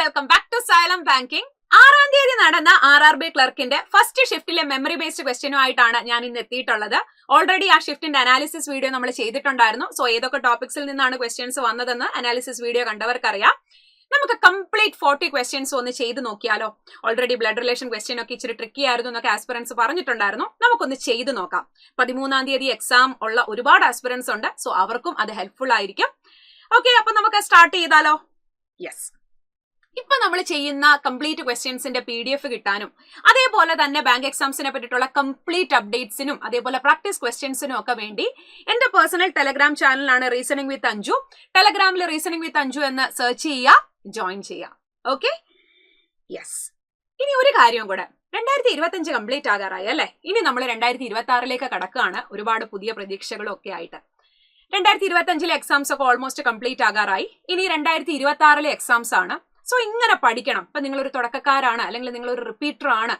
Welcome back to Xylem banking. 6-ാം തീയതി നടന്ന RRB ക്ലർക്കിന്റെ ഫസ്റ്റ് ഷിഫ്റ്റിലെ മെമ്മറി ബേസ്ഡ് ക്വസ്റ്റ്യനുമായിട്ടാണ് ഞാൻ ഇന്ന് എത്തിയിട്ടുള്ളത്. ഓൾറെഡി ആ ഷിഫ്റ്റിന്റെ അനാലിസിസ് വീഡിയോ നമ്മൾ ചെയ്തിട്ടുണ്ടായിരുന്നു. സോ ഏതൊക്കെ ടോപ്പിക്സിൽ നിന്നാണ് ക്വസ്റ്റ്യൻസ് വന്നതെന്ന് അനാലിസിസ് വീഡിയോ കണ്ടവർക്കറിയാം. നമുക്ക് കംപ്ലീറ്റ് 40 ക്വസ്റ്റ്യൻസ് ഒന്ന് ചെയ്ത് നോക്കിയാലോ? ഓൾറെഡി ബ്ലഡ് റിലേഷൻ ക്വസ്റ്റ്യൻ ഒക്കെ ഇച്ചിരി ട്രിക്കി ആയിരുന്നു എന്നൊക്കെ ആസ്പിറൻസ് പറഞ്ഞിട്ടുണ്ടായിരുന്നു. നമുക്കൊന്ന് ചെയ്ത് നോക്കാം. 13-ാം തീയതി എക്സാം ഉള്ള ഒരുപാട് ആസ്പിറൻസ് ഉണ്ട്. സോ അവർക്കും അത് ഹെൽപ്ഫുൾ ആയിരിക്കും. ഓക്കെ, അപ്പൊ നമുക്ക് സ്റ്റാർട്ട് ചെയ്താലോ? യെസ്, ഇപ്പൊ നമ്മൾ ചെയ്യുന്ന കംപ്ലീറ്റ് ക്വസ്റ്റ്യൻസിന്റെ PDF കിട്ടാനും അതേപോലെ തന്നെ ബാങ്ക് എക്സാംസിനെ പറ്റിയിട്ടുള്ള കംപ്ലീറ്റ് അപ്ഡേറ്റ്സിനും അതേപോലെ പ്രാക്ടീസ് ക്വസ്റ്റ്യൻസിനും ഒക്കെ വേണ്ടി എന്റെ പേഴ്സണൽ ടെലഗ്രാം ചാനലാണ് റീസണിംഗ് വിത്ത് അഞ്ജു. ടെലഗ്രാമിൽ റീസണിംഗ് വിത്ത് അഞ്ജു എന്ന് സെർച്ച് ചെയ്യുക, ജോയിൻ ചെയ്യുക. Okay, yes. ഇനി ഒരു കാര്യം കൂടെ, 2025 കംപ്ലീറ്റ് ആകാറായി അല്ലെ? ഇനി നമ്മൾ 2026 കടക്കുകയാണ്, ഒരുപാട് പുതിയ പ്രതീക്ഷകളും ഒക്കെ ആയിട്ട്. 2025 എക്സാംസ് ഒക്കെ ഓൾമോസ്റ്റ് കംപ്ലീറ്റ് ആകാറായി. ഇനി 2026 എക്സാംസ് ആണ്. സോ ഇങ്ങനെ പഠിക്കണം. ഇപ്പൊ നിങ്ങളൊരു തുടക്കക്കാരാണ്, അല്ലെങ്കിൽ നിങ്ങളൊരു റിപ്പീറ്റർ ആണ്,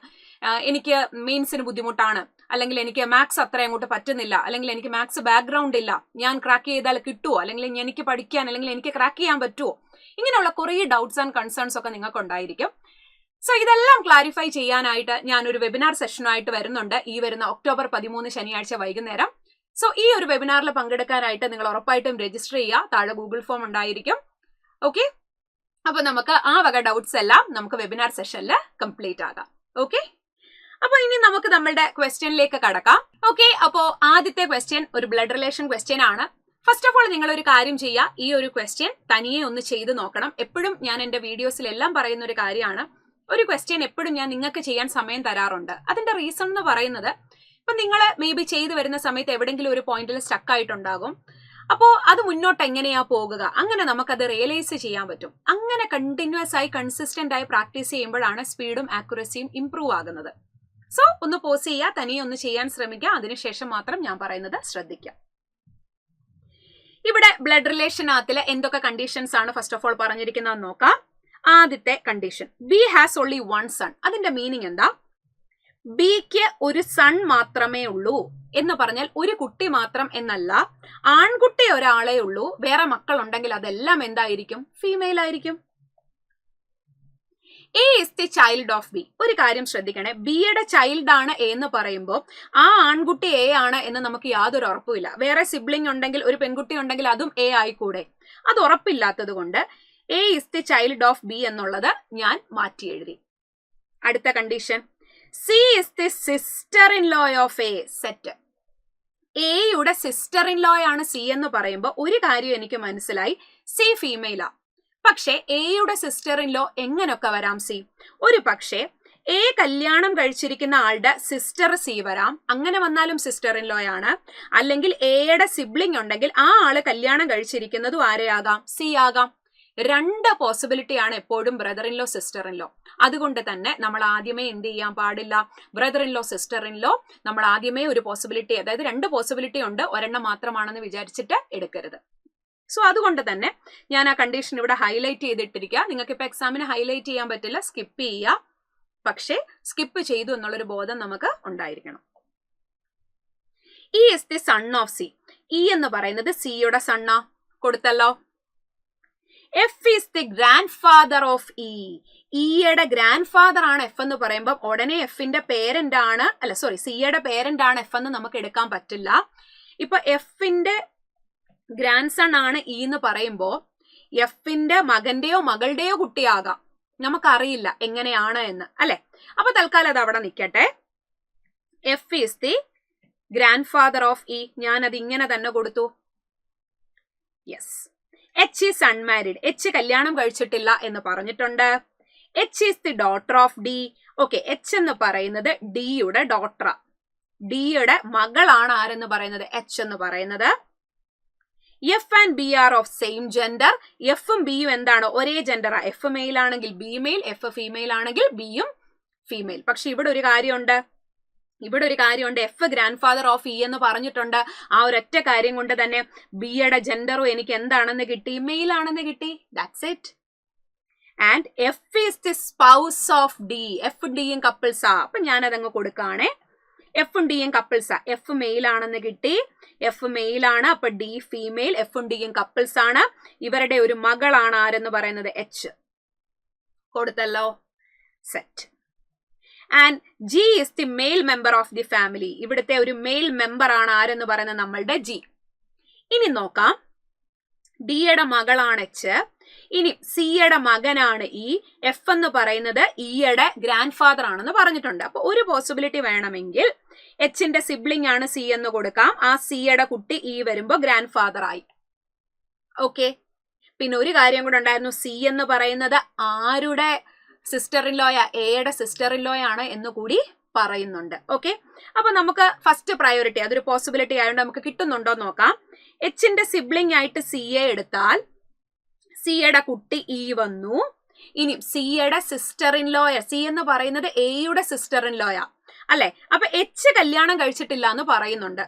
എനിക്ക് മെയിൻസിന് ബുദ്ധിമുട്ടാണ്, അല്ലെങ്കിൽ എനിക്ക് മാത്സ് അത്ര അങ്ങോട്ട് പറ്റുന്നില്ല, അല്ലെങ്കിൽ എനിക്ക് മാത്സ് ബാക്ക്ഗ്രൗണ്ട് ഇല്ല, ഞാൻ ക്രാക്ക് ചെയ്താൽ കിട്ടുമോ, അല്ലെങ്കിൽ എനിക്ക് പഠിക്കാൻ അല്ലെങ്കിൽ എനിക്ക് ക്രാക്ക് ചെയ്യാൻ പറ്റുമോ, ഇങ്ങനെയുള്ള കുറേ ഡൗട്ട്സ് ആൻഡ് കൺസേൺസ് ഒക്കെ നിങ്ങൾക്ക് ഉണ്ടായിരിക്കും. സോ ഇതെല്ലാം ക്ലാരിഫൈ ചെയ്യാനായിട്ട് ഞാനൊരു വെബിനാർ സെഷനുമായിട്ട് വരുന്നുണ്ട് ഈ വരുന്ന ഒക്ടോബർ 13 ശനിയാഴ്ച വൈകുന്നേരം. സോ ഈ ഒരു വെബിനാറിൽ പങ്കെടുക്കാനായിട്ട് നിങ്ങൾ ഉറപ്പായിട്ടും രജിസ്റ്റർ ചെയ്യുക. താഴെ ഗൂഗിൾ ഫോം ഉണ്ടായിരിക്കും. ഓക്കെ, അപ്പൊ നമുക്ക് ആ വക ഡൗട്ട്സ് എല്ലാം നമുക്ക് വെബിനാർ സെഷനിൽ കംപ്ലീറ്റ് ആകാം. ഓക്കെ, അപ്പൊ ഇനി നമുക്ക് നമ്മളുടെ ക്വസ്റ്റ്യനിലേക്ക് കടക്കാം. ഓക്കെ, അപ്പോ ആദ്യത്തെ ക്വസ്റ്റ്യൻ ഒരു ബ്ലഡ് റിലേഷൻ ക്വസ്റ്റ്യൻ ആണ്. ഫസ്റ്റ് ഓഫ് ഓൾ നിങ്ങൾ ഒരു കാര്യം ചെയ്യുക, ഈ ഒരു ക്വസ്റ്റ്യൻ തനിയെ ഒന്ന് ചെയ്ത് നോക്കണം. എപ്പോഴും ഞാൻ എന്റെ വീഡിയോസിലെല്ലാം പറയുന്ന ഒരു കാര്യമാണ്, ഒരു ക്വസ്റ്റ്യൻ എപ്പോഴും ഞാൻ നിങ്ങൾക്ക് ചെയ്യാൻ സമയം തരാറുണ്ട്. അതിന്റെ റീസൺ എന്ന് പറയുന്നത്, ഇപ്പൊ നിങ്ങൾ മേ ബി ചെയ്തു വരുന്ന സമയത്ത് എവിടെയെങ്കിലും ഒരു പോയിന്റിൽ സ്റ്റക്ക് ആയിട്ടുണ്ടാകും. അപ്പോൾ അത് മുന്നോട്ട് എങ്ങനെയാ പോകുക, അങ്ങനെ നമുക്കത് റിയലൈസ് ചെയ്യാൻ പറ്റും. അങ്ങനെ കണ്ടിന്യൂസ് ആയി കൺസിസ്റ്റന്റ് ആയി പ്രാക്ടീസ് ചെയ്യുമ്പോഴാണ് സ്പീഡും ആക്യുറസിയും ഇംപ്രൂവ് ആകുന്നത്. സോ ഒന്ന് പോസ് ചെയ്യുക, തനിയെ ഒന്ന് ചെയ്യാൻ ശ്രമിക്കുക, അതിനുശേഷം മാത്രം ഞാൻ പറയുന്നത് ശ്രദ്ധിക്കുക. ഇവിടെ ബ്ലഡ് റിലേഷനകത്തിലെ എന്തൊക്കെ കണ്ടീഷൻസ് ആണ് ഫസ്റ്റ് ഓഫ് ഓൾ പറഞ്ഞിരിക്കുന്നത് നോക്കാം. ആദ്യത്തെ condition, B has only one son. അതിന്റെ മീനിങ് എന്താ? ബിക്ക് ഒരു സൺ മാത്രമേ ഉള്ളൂ എന്ന് പറഞ്ഞാൽ ഒരു കുട്ടി മാത്രം എന്നല്ല, ആൺകുട്ടി ഒരാളെ ഉള്ളൂ, വേറെ മക്കൾ ഉണ്ടെങ്കിൽ അതെല്ലാം എന്തായിരിക്കും? ഫീമെയിൽ ആയിരിക്കും. A is the child of B. ഒരു കാര്യം ശ്രദ്ധിക്കണേ, ബിയുടെ ചൈൽഡ് ആണ് എ എന്ന് പറയുമ്പോൾ ആ ആൺകുട്ടി എ ആണ് എന്ന് നമുക്ക് യാതൊരു ഉറപ്പുമില്ല. വേറെ സിബ്ലിംഗ് ഉണ്ടെങ്കിൽ, ഒരു പെൺകുട്ടി ഉണ്ടെങ്കിൽ അതും എ ആയിക്കൂടെ? അത് ഉറപ്പില്ലാത്തത് കൊണ്ട് A is the child of B എന്നുള്ളത് ഞാൻ മാറ്റി എഴുതി. അടുത്ത condition, C is the sister in law of A. Set. എയുടെ സിസ്റ്റർ ഇൻ ലോ ആണ് സി എന്ന് പറയുമ്പോൾ ഒരു കാര്യം എനിക്ക് മനസ്സിലായി, സി ഫീമെയിലാ. പക്ഷെ എയുടെ സിസ്റ്റർ ഇൻ ലോ എങ്ങനൊക്കെ വരാം സി? ഒരു പക്ഷേ എ കല്യാണം കഴിച്ചിരിക്കുന്ന ആളുടെ സിസ്റ്റർ സി വരാം, അങ്ങനെ വന്നാലും സിസ്റ്റർ ഇൻ ലോ ആണ്. അല്ലെങ്കിൽ എയുടെ സിബ്ലിംഗ് ഉണ്ടെങ്കിൽ ആ ആള് കല്യാണം കഴിച്ചിരിക്കുന്നതും ആരെയാകാം? സി ആകാം. രണ്ട് പോസിബിലിറ്റി ആണ് എപ്പോഴും brother in law sister in law. അതുകൊണ്ട് തന്നെ നമ്മൾ ആദ്യമേ എന്ത് ചെയ്യാൻ പാടില്ല? Brother in law sister in law നമ്മൾ ആദ്യമേ ഒരു പോസിബിലിറ്റി, അതായത് രണ്ട് പോസിബിലിറ്റി ഉണ്ട്, ഒരെണ്ണം മാത്രമാണെന്ന് വിചാരിച്ചിട്ട് എടുക്കരുത്. സോ അതുകൊണ്ട് തന്നെ ഞാൻ ആ കണ്ടീഷൻ ഇവിടെ ഹൈലൈറ്റ് ചെയ്തിട്ടിരിക്കുക. നിങ്ങൾക്ക് ഇപ്പൊ എക്സാമിന് ഹൈലൈറ്റ് ചെയ്യാൻ പറ്റില്ല, സ്കിപ്പ് ചെയ്യുക. പക്ഷേ സ്കിപ്പ് ചെയ്തു എന്നുള്ളൊരു ബോധം നമുക്ക് ഉണ്ടായിരിക്കണം. E is the son of C. E എന്ന് പറയുന്നത് സിയുടെ സണ്ണാ, കൊടുത്തല്ലോ. F is the grandfather of E. ഇയുടെ ഗ്രാൻഡ് ഫാദർ ആണ് എഫ് എന്ന് പറയുമ്പോൾ ഉടനെ എഫിന്റെ പേരന്റ് ആണ്, അല്ല സോറി, സിയുടെ പേരന്റ് ആണ് എഫ് എന്ന് നമുക്ക് എടുക്കാൻ പറ്റില്ല. ഇപ്പൊ എഫിന്റെ ഗ്രാൻഡ് സൺ ആണ് ഇ എന്ന് പറയുമ്പോൾ എഫിന്റെ മകന്റെയോ മകളുടെയോ കുട്ടിയാകാം, നമുക്കറിയില്ല എങ്ങനെയാണ് എന്ന്, അല്ലെ? അപ്പൊ തൽക്കാലം അത് അവിടെ നിൽക്കട്ടെ. F is the grandfather of E, ഞാൻ അത് ഇങ്ങനെ തന്നെ കൊടുത്തു. Yes. H is unmarried. H കല്യാണം കഴിച്ചിട്ടില്ല എന്ന് പറഞ്ഞിട്ടുണ്ട്. H is the daughter of D. Okay, H എന്ന് പറയുന്നത് ഡിയുടെ ഡോട്ടറാ, ഡിയുടെ മകളാണ് ആരെന്ന് പറയുന്നത്? എച്ച് എന്ന് പറയുന്നത്. F and B are of same gender. എഫും ബിയും എന്താണ്? ഒരേ ജെൻഡറാ. എഫ് മെയിൽ ആണെങ്കിൽ ബി മെയിൽ, എഫ് ഫീമെയിൽ ആണെങ്കിൽ ബിയും ഫീമെയിൽ. പക്ഷെ ഇവിടെ ഒരു കാര്യമുണ്ട്, F grandfather of E എന്ന് പറഞ്ഞിട്ടുണ്ട്. ആ ഒരൊറ്റ കാര്യം കൊണ്ട് തന്നെ ബിയുടെ ജെൻഡറും എനിക്ക് എന്താണെന്ന് കിട്ടി? മെയിൽ ആണെന്ന് കിട്ടി. That's it. And F is the spouse of D. F ഡിയും കപ്പിൾസാ. അപ്പൊ ഞാനതങ്ങ് കൊടുക്കുകയാണേ. എഫും ഡിയും കപ്പിൾസാ. എഫ് മെയിൽ ആണെന്ന് കിട്ടി, എഫ് മെയിൽ ആണ്, അപ്പൊ ഡി ഫീമെയിൽ, എഫും ഡിയും കപ്പിൾസ് ആണ്. ഇവരുടെ ഒരു മകളാണ് ആരെന്ന് പറയുന്നത്? എച്ച്. കൊടുത്തല്ലോ. Set. And G is the male member of the family. ഇവിടുത്തെ ഒരു മെയിൽ മെമ്പർ ആണ് ആരെന്ന് പറയുന്നത് നമ്മളുടെ ജി. ഇനി നോക്കാം, ഡിയുടെ മകളാണ് എച്ച്, ഇനി സിയുടെ മകനാണ് ഇ, എഫ് എന്ന് പറയുന്നത് ഇയുടെ ഗ്രാൻഡ് ഫാദർ ആണെന്ന് പറഞ്ഞിട്ടുണ്ട്. അപ്പൊ ഒരു പോസിബിലിറ്റി വേണമെങ്കിൽ എച്ചിന്റെ സിബ്ലിംഗ് ആണ് സി എന്ന് കൊടുക്കാം. ആ സിയുടെ കുട്ടി ഇ വരുമ്പോ ഗ്രാൻഡ് ഫാദർ ആയി. ഓക്കെ, പിന്നെ ഒരു കാര്യം കൂടെ ഉണ്ടായിരുന്നു, സി എന്ന് പറയുന്നത് ആരുടെ സിസ്റ്റർ ഇൻ ലോയാ? എയുടെ സിസ്റ്റർ ഇൻ ലോയാണ് എന്ന് കൂടി പറയുന്നുണ്ട്. ഓക്കെ, അപ്പൊ നമുക്ക് ഫസ്റ്റ് പ്രയോറിറ്റി, അതൊരു പോസിബിലിറ്റി ആയതുകൊണ്ട് നമുക്ക് കിട്ടുന്നുണ്ടോ നോക്കാം. എച്ചിന്റെ സിബ്ലിംഗ് ആയിട്ട് സി എ എടുത്താൽ സിയുടെ കുട്ടി ഇ വന്നു. ഇനി സിയുടെ സിസ്റ്റർ ഇൻ ലോയ, സി എന്ന് പറയുന്നത് എയുടെ സിസ്റ്റർ ഇൻ ലോയ അല്ലെ? അപ്പൊ എച്ച് കല്യാണം കഴിച്ചിട്ടില്ല എന്ന് പറയുന്നുണ്ട്.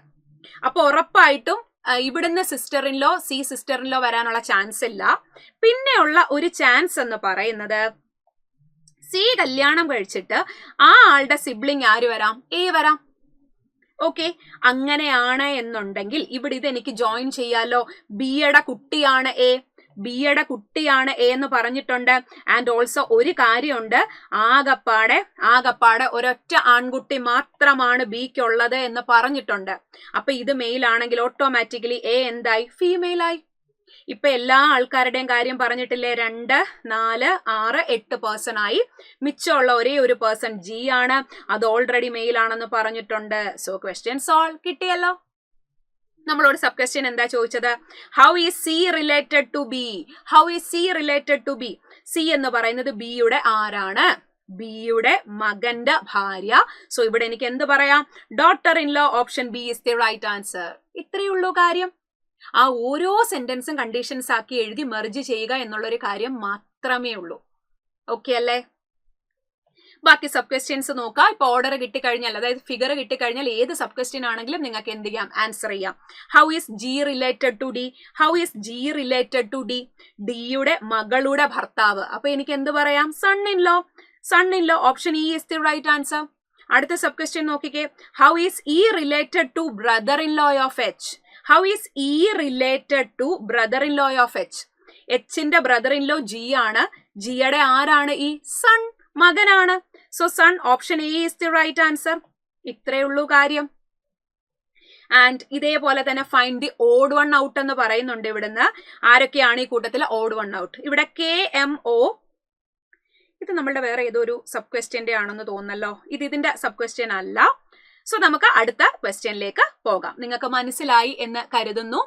അപ്പൊ ഉറപ്പായിട്ടും ഇവിടുന്ന് sister in law, C sister in law വരാനുള്ള ചാൻസ് ഇല്ല. പിന്നെയുള്ള ഒരു ചാൻസ് എന്ന് പറയുന്നത് സി കല്യാണം കഴിച്ചിട്ട് ആ ആളുടെ സിബ്ലിംഗ് ആര് വരാം? എ വരാം. ഓക്കെ, അങ്ങനെയാണ് എന്നുണ്ടെങ്കിൽ ഇവിടെ ഇത് എനിക്ക് ജോയിൻ ചെയ്യാലോ. ബിയുടെ കുട്ടിയാണ് എ, ബിയുടെ കുട്ടിയാണ് എ എന്ന് പറഞ്ഞിട്ടുണ്ട്. ആൻഡ് ഓൾസോ ഒരു കാര്യമുണ്ട്, ആകപ്പാടെ ഒരൊറ്റ ആൺകുട്ടി മാത്രമാണ് ബിക്കുള്ളത് എന്ന് പറഞ്ഞിട്ടുണ്ട്. അപ്പൊ ഇത് മെയിൽ ആണെങ്കിൽ ഓട്ടോമാറ്റിക്കലി എ എന്തായി? ഫീമെയിൽ ആയി. ഇപ്പൊ എല്ലാ ആൾക്കാരുടെയും കാര്യം പറഞ്ഞിട്ടില്ലേ? 2, 4, 6, 8 പേഴ്സൺ ആയി. മിച്ചമുള്ള ഒരേ ഒരു പേഴ്സൺ ജി ആണ്, അത് ഓൾറെഡി മെയിൽ ആണെന്ന് പറഞ്ഞിട്ടുണ്ട്. So question solve. കിട്ടിയല്ലോ. നമ്മളോട് സബ് ക്വസ്റ്റ്യൻ എന്താ ചോദിച്ചത്? How is C related to B? How is C related to B? C എന്ന് പറയുന്നത് ബിയുടെ ആരാണ്? ബിയുടെ മകന്റെ ഭാര്യ. സോ ഇവിടെ എനിക്ക് എന്ത് പറയാം? Daughter in law. Option B is the right answer. ഇത്രയേ ഉള്ളൂ കാര്യം. ആ ഓരോ സെന്റൻസും കണ്ടീഷൻസ് ആക്കി എഴുതി മെർജ് ചെയ്യുക എന്നുള്ളൊരു കാര്യം മാത്രമേ ഉള്ളൂ. ഓക്കെ അല്ലേ? ബാക്കി സബ് ക്വസ്റ്റ്യൻസ് നോക്കാം. ഇപ്പൊ ഓർഡർ കിട്ടിക്കഴിഞ്ഞാൽ, അതായത് ഫിഗർ കിട്ടിക്കഴിഞ്ഞാൽ ഏത് സബ് ക്വസ്റ്റ്യൻ ആണെങ്കിലും നിങ്ങൾക്ക് എന്ത് ചെയ്യാം? ആൻസർ ചെയ്യാം. How is G related to D? How is G related to D? ഡിയുടെ മകളുടെ ഭർത്താവ്. അപ്പൊ എനിക്ക് എന്ത് പറയാം? Son in law. Son in law. Option E is the right answer. അടുത്ത സബ് ക്വസ്റ്റ്യൻ നോക്കിക്കേ. How is E related to brother in law of H? How is E related to brother in law of H? എച്ചിന്റെ brother in law G ആണ്. ജിയുടെ ആരാണ്? ഈ son, മകനാണ്. So son, option A is the right answer. ഇത്രയേ ഉള്ളൂ കാര്യം. And ഇതേപോലെ തന്നെ find the odd one out എന്ന് പറയുന്നുണ്ട്. ഇവിടുന്ന് ആരൊക്കെയാണ് ഈ കൂട്ടത്തിൽ ഓഡ് വൺ ഔട്ട്? ഇവിടെ കെ എം ഒ, ഇത് നമ്മളുടെ വേറെ ഏതോ ഒരു സബ് ക്വസ്റ്റ്യന്റെ ആണെന്ന് തോന്നല്ലോ. ഇതിന്റെ സബ് ക്വസ്റ്റ്യൻ അല്ല. സോ നമുക്ക് അടുത്ത ക്വസ്റ്റ്യനിലേക്ക് പോകാം. നിങ്ങൾക്ക് മനസ്സിലായി എന്ന് കരുതുന്നു.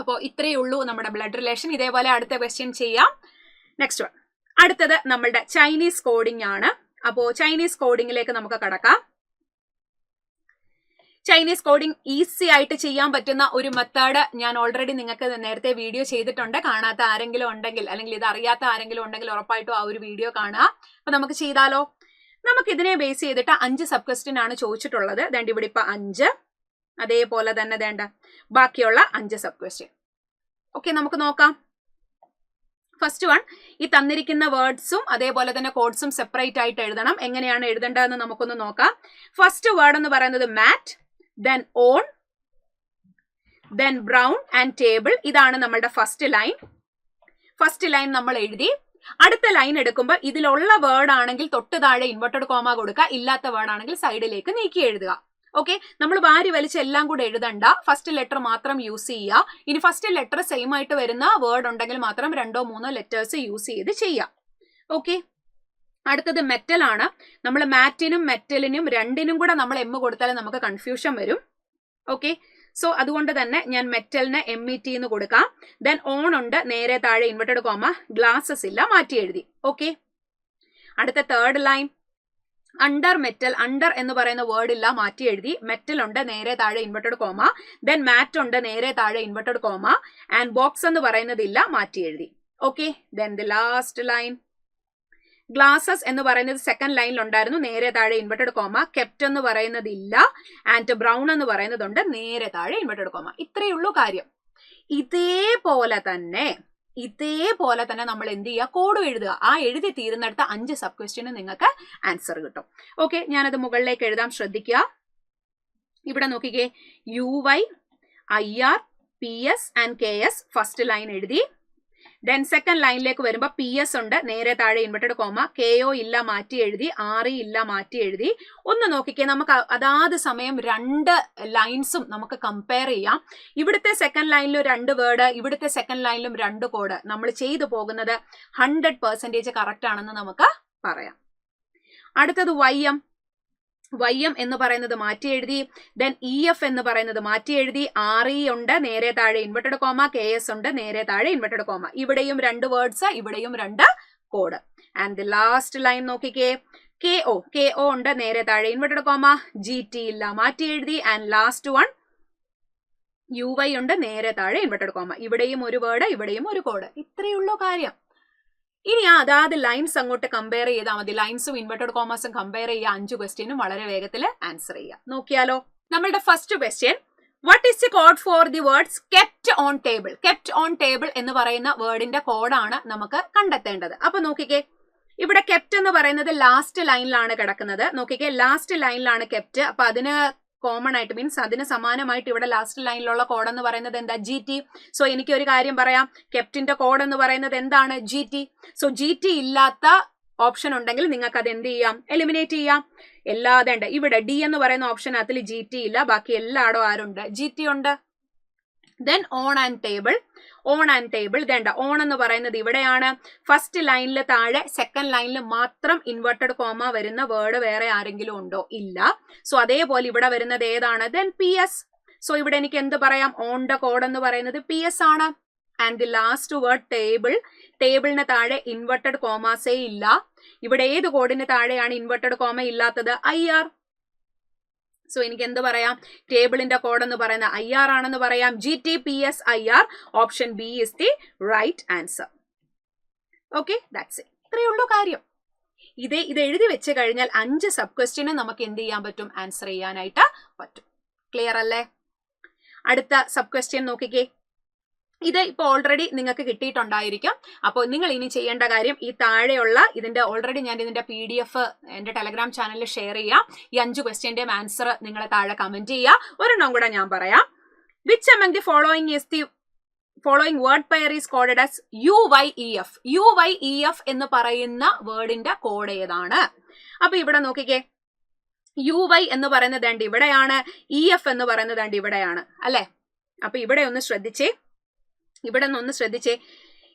അപ്പോൾ ഇത്രയേ ഉള്ളൂ നമ്മുടെ ബ്ലഡ് റിലേഷൻ. ഇതേപോലെ അടുത്ത ക്വസ്റ്റ്യൻ ചെയ്യാം. നെക്സ്റ്റ് വൺ, അടുത്തത് നമ്മളുടെ ചൈനീസ് കോഡിംഗ് ആണ്. അപ്പോൾ ചൈനീസ് കോഡിംഗിലേക്ക് നമുക്ക് കടക്കാം. ചൈനീസ് കോഡിംഗ് ഈസി ആയിട്ട് ചെയ്യാൻ പറ്റുന്ന ഒരു മെത്തേഡ് ഞാൻ ഓൾറെഡി നിങ്ങൾക്ക് നേരത്തെ വീഡിയോ ചെയ്തിട്ടുണ്ട്. കാണാത്ത ആരെങ്കിലും ഉണ്ടെങ്കിൽ, അല്ലെങ്കിൽ ഇത് അറിയാത്ത ആരെങ്കിലും ഉണ്ടെങ്കിൽ ഉറപ്പായിട്ടും ആ ഒരു വീഡിയോ കാണുക. അപ്പൊ നമുക്ക് ചെയ്താലോ? നമുക്ക് ഇതിനെ ബേസ് ചെയ്തിട്ട് 5 സബ് ക്വസ്റ്റ്യൻ ആണ് ചോദിച്ചിട്ടുള്ളത്. വേണ്ട ഇവിടെ ഇപ്പൊ 5, അതേപോലെ തന്നെ വേണ്ട ബാക്കിയുള്ള 5 സബ് ക്വസ്റ്റ്യൻ. ഓക്കെ, നമുക്ക് നോക്കാം. ഫസ്റ്റ് വൺ, ഈ തന്നിരിക്കുന്ന വേർഡ്സും അതേപോലെ തന്നെ കോഡ്സും സെപ്പറേറ്റ് ആയിട്ട് എഴുതണം. എങ്ങനെയാണ് എഴുതേണ്ടതെന്ന് നമുക്കൊന്ന് നോക്കാം. ഫസ്റ്റ് വേർഡ് എന്ന് പറയുന്നത് mat, then on, then brown and table. ഇതാണ് നമ്മളുടെ ഫസ്റ്റ് ലൈൻ. ഫസ്റ്റ് ലൈൻ നമ്മൾ എഴുതി. അടുത്ത ലൈൻ എടുക്കുമ്പോൾ ഇതിലുള്ള വേർഡ് ആണെങ്കിൽ തൊട്ട് താഴെ ഇൻവെർട്ടഡ് കോമ കൊടുക്കുക, ഇല്ലാത്ത വേർഡ് ആണെങ്കിൽ സൈഡിലേക്ക് നീക്കി എഴുതുക. ഓക്കെ, നമ്മൾ വാരി വലിച്ച് എല്ലാം കൂടെ എഴുതണ്ട. ഫസ്റ്റ് ലെറ്റർ മാത്രം യൂസ് ചെയ്യുക. ഇനി ഫസ്റ്റ് ലെറ്റർ സെയിം ആയിട്ട് വരുന്ന വേർഡ് ഉണ്ടെങ്കിൽ മാത്രം 2 or 3 ലെറ്റേഴ്സ് യൂസ് ചെയ്ത് ചെയ്യാം. ഓക്കെ, അടുത്തത് മെറ്റൽ ആണ്. നമ്മൾ മാറ്റിനും മെറ്റലിനും രണ്ടിനും കൂടെ നമ്മൾ എം കൊടുത്താൽ നമുക്ക് കൺഫ്യൂഷൻ വരും. ഓക്കെ, സോ അതുകൊണ്ട് തന്നെ ഞാൻ മെറ്റലിന് MET എന്ന് കൊടുക്കാം. ദെൻ ഓൺ ഉണ്ട്, നേരെ താഴെ ഇൻവെർട്ടഡ് കോമ, ഗ്ലാസസ് ഇല്ല, മാറ്റി എഴുതി. ഓക്കെ, അടുത്ത third line under metal. Under എന്ന് പറയുന്ന വേർഡ് ഇല്ല, മാറ്റി എഴുതി. മെറ്റൽ ഉണ്ട്, നേരെ താഴെ ഇൻവെർട്ടഡ് കോമ. ദെൻ മാറ്റ് ഉണ്ട്, നേരെ താഴെ ഇൻവെർട്ടഡ് കോമ. ആൻഡ് ബോക്സ് എന്ന് പറയുന്നതില്ല, മാറ്റി എഴുതി. Okay, then the last line glasses എന്ന് പറയുന്നത് സെക്കൻഡ് ലൈനിൽ ഉണ്ടായിരുന്നു, നേരെ താഴെ ഇൻവെർട്ടഡ് കോമ. കെപ്റ്റ് എന്ന് പറയുന്നത് ഇല്ല. ആൻഡ് ബ്രൗൺ എന്ന് പറയുന്നതുണ്ട്, നേരെ താഴെ ഇൻവെർട്ടഡ് കോമ. ഇത്രയേ ഉള്ളൂ കാര്യം. ഇതേപോലെ തന്നെ നമ്മൾ എന്ത് ചെയ്യുക? കോഡ് എഴുതുക. ആ എഴുതി തീരുന്നിടത്ത് 5 സബ് ക്വസ്റ്റ്യന് നിങ്ങൾക്ക് ആൻസർ കിട്ടും. ഓക്കെ, ഞാനത് മുകളിലേക്ക് എഴുതാം, ശ്രദ്ധിക്കുക. ഇവിടെ നോക്കിക്കേ, UY, IR, PS and KS first line എഴുതി. ദെൻ സെക്കൻഡ് ലൈനിലേക്ക് വരുമ്പോൾ PS ഉണ്ട്, നേരെ താഴെ ഇൻവെർട്ടഡ് കോമ, KO ഇല്ല മാറ്റി എഴുതി, RE ഇല്ല മാറ്റി എഴുതി. ഒന്ന് നോക്കിക്കേ, നമുക്ക് അതാത് സമയം രണ്ട് ലൈൻസും നമുക്ക് കമ്പയർ ചെയ്യാം. ഇവിടുത്തെ സെക്കൻഡ് ലൈനിലും 2 വേർഡ്, ഇവിടുത്തെ സെക്കൻഡ് ലൈനിലും 2 കോഡ്. നമ്മൾ ചെയ്തു പോകുന്നത് 100% കറക്റ്റ് ആണെന്ന് നമുക്ക് പറയാം. അടുത്തത് YM എന്ന് പറയുന്നത് മാറ്റി എഴുതി. ദെൻ EF എന്ന് പറയുന്നത് മാറ്റി എഴുതി. RE ഉണ്ട്, നേരെ താഴെ ഇൻവെർട്ടഡ് കോമ, KS ഉണ്ട്, നേരെ താഴെ ഇൻവെർട്ടഡ് കോമ. ഇവിടെയും 2 വേർഡ്സ്, ഇവിടെയും 2 code. And the last line നോക്കിക്കേ, KO ഉണ്ട്, നേരെ താഴെ ഇൻവെർട്ടഡ് കോമ, GT ഇല്ല മാറ്റി എഴുതി. ആൻഡ് ലാസ്റ്റ് വൺ UY ഉണ്ട്, നേരെ താഴെ ഇൻവെർട്ടഡ് കോമ. ഇവിടെയും 1 വേർഡ്, ഇവിടെയും 1 കോഡ്. ഇത്രയുള്ളൂ കാര്യം. ഇനി അതാത് ലൈൻസ് അങ്ങോട്ട് കമ്പയർ ചെയ്താൽ മതി. ലൈൻസും ഇൻവെർട്ടഡ് കോമേഴ്സും കമ്പയർ ചെയ്യുക. 5 ക്വസ്റ്റ്യനും വളരെ വേഗത്തിൽ ആൻസർ ചെയ്യുക. നോക്കിയാലോ, നമ്മളുടെ first question, what is the code for the words kept on table? Kept on table എന്ന് പറയുന്ന വേർഡിന്റെ കോഡാണ് നമുക്ക് കണ്ടെത്തേണ്ടത്. അപ്പൊ നോക്കിക്കേ, ഇവിടെ കെപ്റ്റ് എന്ന് പറയുന്നത് ലാസ്റ്റ് ലൈനിലാണ് കിടക്കുന്നത്. നോക്കിക്കേ, ലാസ്റ്റ് ലൈനിലാണ് കെപ്റ്റ്. അപ്പൊ അതിന് കോമൺ ആയിട്ട് മീൻസ് അതിന് സമാനമായിട്ട് ഇവിടെ ലാസ്റ്റ് ലൈനിലുള്ള കോഡ് എന്ന് പറയുന്നത് എന്താ? GT. സോ എനിക്ക് ഒരു കാര്യം പറയാം, കെപ്റ്റിന്റെ കോഡ് എന്ന് പറയുന്നത് എന്താണ്? GT. സോ GT ഇല്ലാത്ത ഓപ്ഷൻ ഉണ്ടെങ്കിൽ നിങ്ങൾക്ക് അത് എന്ത് ചെയ്യാം? എലിമിനേറ്റ് ചെയ്യാം. എല്ലാതെ ഉണ്ട്. ഇവിടെ D എന്ന് പറയുന്ന ഓപ്ഷനകത്തിൽ GT ഇല്ല, ബാക്കി എല്ലായിടും ആരുണ്ട്? GT ഉണ്ട്. Then on and table. വേണ്ട, ഓൺ എന്ന് പറയുന്നത് ഇവിടെയാണ്. ഫസ്റ്റ് ലൈനിൽ താഴെ, സെക്കൻഡ് ലൈനിൽ മാത്രം ഇൻവെർട്ടഡ് കോമ വരുന്ന വേർഡ് വേറെ ആരെങ്കിലും ഉണ്ടോ? ഇല്ല. സോ അതേപോലെ ഇവിടെ വരുന്നത് ഏതാണ്? Then PS. സോ ഇവിടെ എനിക്ക് എന്ത് പറയാം? ഓണിന്റെ കോഡ് എന്ന് പറയുന്നത് PS ആണ്. And the last word table. ടേബിളിന് താഴെ ഇൻവെർട്ടഡ് കോമാസേ ഇല്ല. ഇവിടെ ഏത് കോഡിന് താഴെയാണ് ഇൻവെർട്ടഡ് കോമ ഇല്ലാത്തത്? IR. സോ എനിക്ക് എന്ത് പറയാം? ടേബിളിന്റെ കോഡ് എന്ന് പറയുന്ന IR ആണെന്ന് പറയാം. GT PS IR. Option B is the right answer. Okay, that's it. ഇത്രയേ ഉള്ളൂ കാര്യം. ഇത് എഴുതി വെച്ച് കഴിഞ്ഞാൽ 5 സബ് ക്വസ്റ്റ്യന് നമുക്ക് എന്ത് ചെയ്യാൻ പറ്റും? ആൻസർ ചെയ്യാനായിട്ട് പറ്റും. ക്ലിയർ അല്ലേ? അടുത്ത സബ് ക്വസ്റ്റ്യൻ നോക്കിക്കേ. ഇത് ഇപ്പോൾ ഓൾറെഡി നിങ്ങൾക്ക് കിട്ടിയിട്ടുണ്ടായിരിക്കും. അപ്പോൾ നിങ്ങൾ ഇനി ചെയ്യേണ്ട കാര്യം, ഈ താഴെയുള്ള ഇതിന്റെ ഓൾറെഡി ഞാൻ ഇതിന്റെ PDF എന്റെ ടെലഗ്രാം ചാനലിൽ ഷെയർ ചെയ്യാം. ഈ 5 ക്വസ്റ്റ്യന്റെയും ആൻസർ നിങ്ങൾ താഴെ കമന്റ് ചെയ്യുക. ഒരെണ്ണം കൂടെ ഞാൻ പറയാം. Which among the following is the following word pair is coded as UYEF? UYEF എന്ന് പറയുന്ന വേർഡിന്റെ കോഡ് ഏതാണ്? അപ്പൊ ഇവിടെ നോക്കിക്കേ, UY എന്ന് പറയുന്നത് ഇവിടെയാണ്, EF എന്ന് പറയുന്നത് ഇവിടെയാണ് അല്ലെ? അപ്പൊ ഇവിടെ ഒന്ന് ശ്രദ്ധിച്ചേ,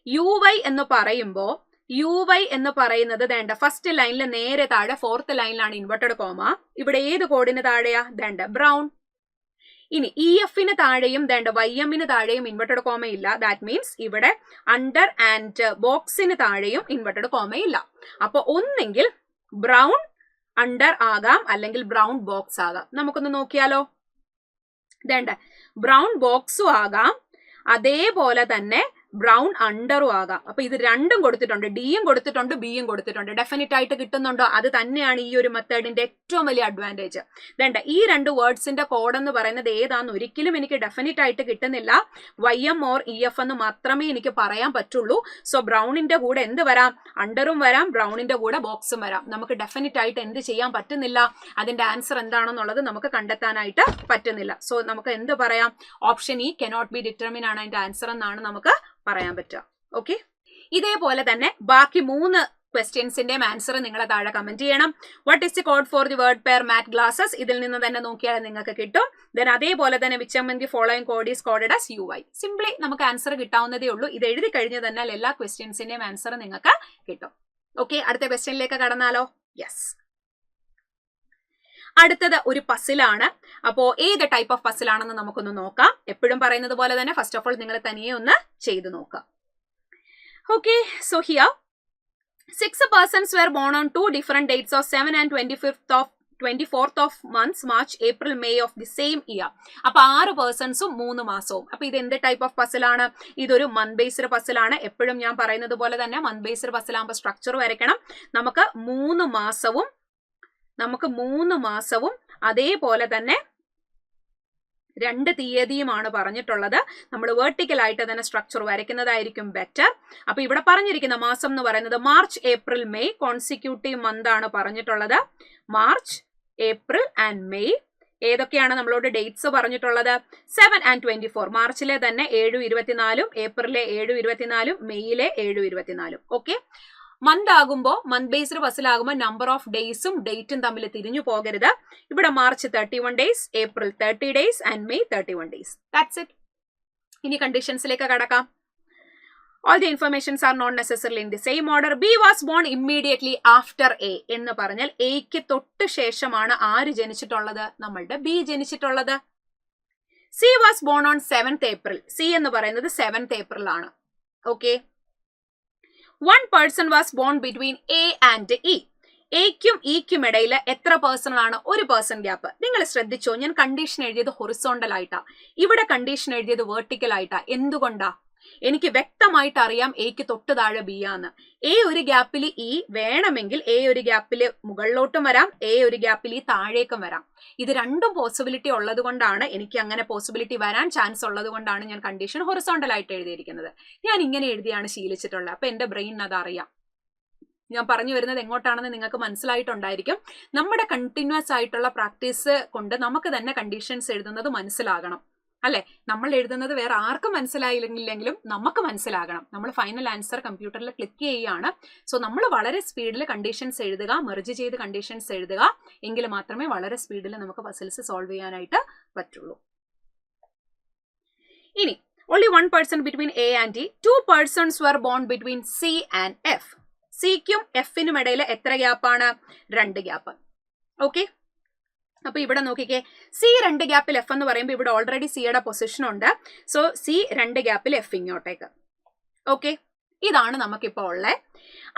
UY എന്ന് പറയുന്നത് ഫസ്റ്റ് ലൈനിൽ നേരെ താഴെ 4th ലൈനിലാണ് ഇൻവെർട്ടഡ് കോമ. ഇവിടെ ഏത് കോഡിന് താഴെയാ? ബ്രൗൺ. ഇനി EFന് താഴെയും YMന് താഴെയും ഇൻവെർട്ടഡ് കോമ ഇല്ല. ദാറ്റ് മീൻസ് ഇവിടെ അണ്ടർ ആൻഡ് ബോക്സിന് താഴെയും ഇൻവെർട്ടഡ് കോമ ഇല്ല. അപ്പൊ ഒന്നെങ്കിൽ ബ്രൗൺ അണ്ടർ ആകാം, അല്ലെങ്കിൽ ബ്രൗൺ ബോക്സ് ആകാം. നമുക്കൊന്ന് നോക്കിയാലോ. ബ്രൗൺ ബോക്സും ആകാം, അതേപോലെ തന്നെ ബ്രൗൺ അണ്ടറും ആകാം. അപ്പൊ ഇത് രണ്ടും കൊടുത്തിട്ടുണ്ട്, ഡിയും കൊടുത്തിട്ടുണ്ട്, ബിയും കൊടുത്തിട്ടുണ്ട്. ഡെഫിനറ്റ് ആയിട്ട് കിട്ടുന്നുണ്ടോ? അത് തന്നെയാണ് ഈ ഒരു മെത്തേഡിന്റെ ഏറ്റവും വലിയ അഡ്വാൻറ്റേജ്. ഈ 2 വേർഡ്സിന്റെ കോഡ് എന്ന് പറയുന്നത് ഏതാന്ന് ഒരിക്കലും എനിക്ക് ഡെഫിനറ്റ് ആയിട്ട് കിട്ടുന്നില്ല. YM ഓർ EF എന്ന് മാത്രമേ എനിക്ക് പറയാൻ പറ്റുള്ളൂ. സോ ബ്രൗണിന്റെ കൂടെ എന്ത് വരാം? അണ്ടറും വരാം, ബ്രൗണിന്റെ കൂടെ ബോക്സും വരാം. നമുക്ക് ഡെഫിനറ്റ് ആയിട്ട് എന്ത് ചെയ്യാൻ പറ്റുന്നില്ല? അതിന്റെ ആൻസർ എന്താണെന്നുള്ളത് നമുക്ക് കണ്ടെത്താനായിട്ട് പറ്റുന്നില്ല. സോ നമുക്ക് എന്ത് പറയാം? Option E cannot be determine ആണ് അതിന്റെ ആൻസർ എന്നാണ് നമുക്ക് പറയാൻ പറ്റുക. ഓക്കെ, ഇതേപോലെ തന്നെ ബാക്കി 3 ക്വസ്റ്റ്യൻസിന്റെ ആൻസർ നിങ്ങൾ താഴെ കമന്റ് ചെയ്യണം. What is the code for the word pair mat glasses? ഇതിൽ നിന്ന് തന്നെ നോക്കിയാൽ നിങ്ങൾക്ക് കിട്ടും. ദെൻ അതേപോലെ തന്നെ which among the following code is coded as UY? Simply നമുക്ക് ആൻസർ കിട്ടാവുന്നതേ ഉള്ളൂ. ഇത് എഴുതി കഴിഞ്ഞ് തന്നെ എല്ലാ ക്വസ്റ്റ്യൻസിന്റെയും ആൻസർ നിങ്ങൾക്ക് കിട്ടും. ഓക്കെ, അടുത്ത ക്വസ്റ്റ്യനിലേക്ക് കടന്നാലോ? യെസ്, അടുത്തത് ഒരു പസിലാണ്. അപ്പോ ഏത് ടൈപ്പ് ഓഫ് പസിലാണെന്ന് നമുക്കൊന്ന് നോക്കാം. എപ്പോഴും പറയുന്നത് പോലെ തന്നെ ഫസ്റ്റ് ഓഫ് ഓൾ നിങ്ങൾ തനിയെ ഒന്ന് ചെയ്തു നോക്കാം. Okay, so here 6 persons were born on 2 different dates of 7 and 24th of months, March, April, May of the same year. അപ്പൊ 6 പേഴ്സൺസും 3 മാസവും. അപ്പൊ ഇത് എന്ത് ടൈപ്പ് ഓഫ് പസിലാണ്? ഇതൊരു മന്ത് ബേസ്ഡ് പസിലാണ്. എപ്പോഴും ഞാൻ പറയുന്നത് പോലെ തന്നെ മന്ത് ബേസ്ഡ് പസിലാകുമ്പോൾ സ്ട്രക്ചർ വരയ്ക്കണം. നമുക്ക് 3 മാസവും അതേപോലെ തന്നെ 2 തീയതിയുമാണ് പറഞ്ഞിട്ടുള്ളത്. നമ്മൾ വെർട്ടിക്കൽ ആയിട്ട് തന്നെ സ്ട്രക്ചർ വരയ്ക്കുന്നതായിരിക്കും ബെറ്റർ. അപ്പൊ ഇവിടെ പറഞ്ഞിരിക്കുന്ന മാസം എന്ന് പറയുന്നത് March, April, May consecutive month ആണ് പറഞ്ഞിട്ടുള്ളത്. മാർച്ച്, ഏപ്രിൽ ആൻഡ് മെയ് ഏതൊക്കെയാണ് നമ്മളോട് ഡേറ്റ്സ് പറഞ്ഞിട്ടുള്ളത്? 7 and 24. മാർച്ചിലെ തന്നെ 7-24, ഏപ്രിലെ 7-24, മെയ്യിലെ 7-24. ഓക്കെ, മന്ത് ആകുമ്പോൾ മന്ത് ബേസ്ഡ് ബസ്സിലാകുമ്പോൾ നമ്പർ ഓഫ് ഡേയ്സും ഡേറ്റും തമ്മിൽ തിരിഞ്ഞു പോകരുത്. ഇവിടെ March 31 days, April 30 days and May 31 days. That's it. ഇനി കണ്ടീഷൻസിലേക്ക് കടക്കാം. All the informations are not necessarily in the same order. B was born immediately after A എന്ന് പറഞ്ഞാൽ എയ്ക്ക് തൊട്ട് ശേഷമാണ് ആര് ജനിച്ചിട്ടുള്ളത്? നമ്മളുടെ B ജനിച്ചിട്ടുള്ളത്. C was born on 7th April. C എന്ന് പറയുന്നത് 7th April ആണ്. Okay, one person was born between A and E. എയ്ക്കും ഇക്കും ഇടയിൽ എത്ര പേഴ്സൺ ആണ്? ഒരു പേഴ്സൺ ഗ്യാപ്പ്. നിങ്ങൾ ശ്രദ്ധിച്ചോ, ഞാൻ കണ്ടീഷൻ എഴുതിയത് ഹൊറിസോണ്ടൽ ആയിട്ടാ, ഇവിടെ കണ്ടീഷൻ എഴുതിയത് വെർട്ടിക്കൽ ആയിട്ടാ. എന്തുകൊണ്ടാ? എനിക്ക് വ്യക്തമായിട്ട് അറിയാം എയ്ക്ക് തൊട്ട് താഴെ ബി ആണ്. എ ഒരു ഗ്യാപ്പിൽ ഇ വേണമെങ്കിൽ എ ഒരു ഗ്യാപ്പിൽ മുകളിലോട്ടും വരാം, എ ഒരു ഗ്യാപ്പിൽ ഈ താഴേക്കും വരാം. ഇത് രണ്ടും പോസിബിലിറ്റി ഉള്ളത് കൊണ്ടാണ്, എനിക്ക് അങ്ങനെ പോസിബിലിറ്റി വരാൻ ചാൻസ് ഉള്ളത് കൊണ്ടാണ് ഞാൻ കണ്ടീഷൻ ഹൊറിസോണ്ടൽ ആയിട്ട് എഴുതിയിരിക്കുന്നത്. ഞാൻ ഇങ്ങനെ എഴുതിയാണ് ശീലിച്ചിട്ടുള്ളത്. അപ്പൊ എന്റെ ബ്രെയിൻ അത് അറിയാം. ഞാൻ പറഞ്ഞു വരുന്നത് എങ്ങോട്ടാണെന്ന് നിങ്ങൾക്ക് മനസ്സിലായിട്ടുണ്ടായിരിക്കും. നമ്മുടെ കണ്ടിന്യൂസ് ആയിട്ടുള്ള പ്രാക്ടീസ് കൊണ്ട് നമുക്ക് തന്നെ കണ്ടീഷൻസ് എഴുതുന്നത് മനസ്സിലാകണം, അല്ലെ? നമ്മൾ എഴുതുന്നത് വേറെ ആർക്കും മനസ്സിലായില്ലെങ്കിലും നമുക്ക് മനസ്സിലാകണം. നമ്മൾ ഫൈനൽ ആൻസർ കമ്പ്യൂട്ടറിൽ ക്ലിക്ക് ചെയ്യുകയാണ്. സോ നമ്മൾ വളരെ സ്പീഡിൽ കണ്ടീഷൻസ് എഴുതുക, മെർജ് ചെയ്ത് കണ്ടീഷൻസ് എഴുതുക, എങ്കിൽ മാത്രമേ വളരെ സ്പീഡിൽ നമുക്ക് പസിൽസ് സോൾവ് ചെയ്യാനായിട്ട് പറ്റുള്ളൂ. ഇനി only one person between A and E. Two persons were born between C and F. സിക്കും എഫിനും ഇടയിൽ എത്ര ഗ്യാപ്പാണ്? 2 ഗ്യാപ്പ്. ഓക്കെ, അപ്പൊ ഇവിടെ നോക്കിക്കേ, സി 2 ഗ്യാപ്പിൽ എഫ് എന്ന് പറയുമ്പോൾ ഇവിടെ ഓൾറെഡി സിയുടെ പൊസിഷൻ ഉണ്ട്. സോ സി 2 ഗ്യാപ്പിൽ എഫ് ഇങ്ങോട്ടേക്ക്. ഓക്കെ, ഇതാണ് നമുക്കിപ്പോൾ ഉള്ളത്.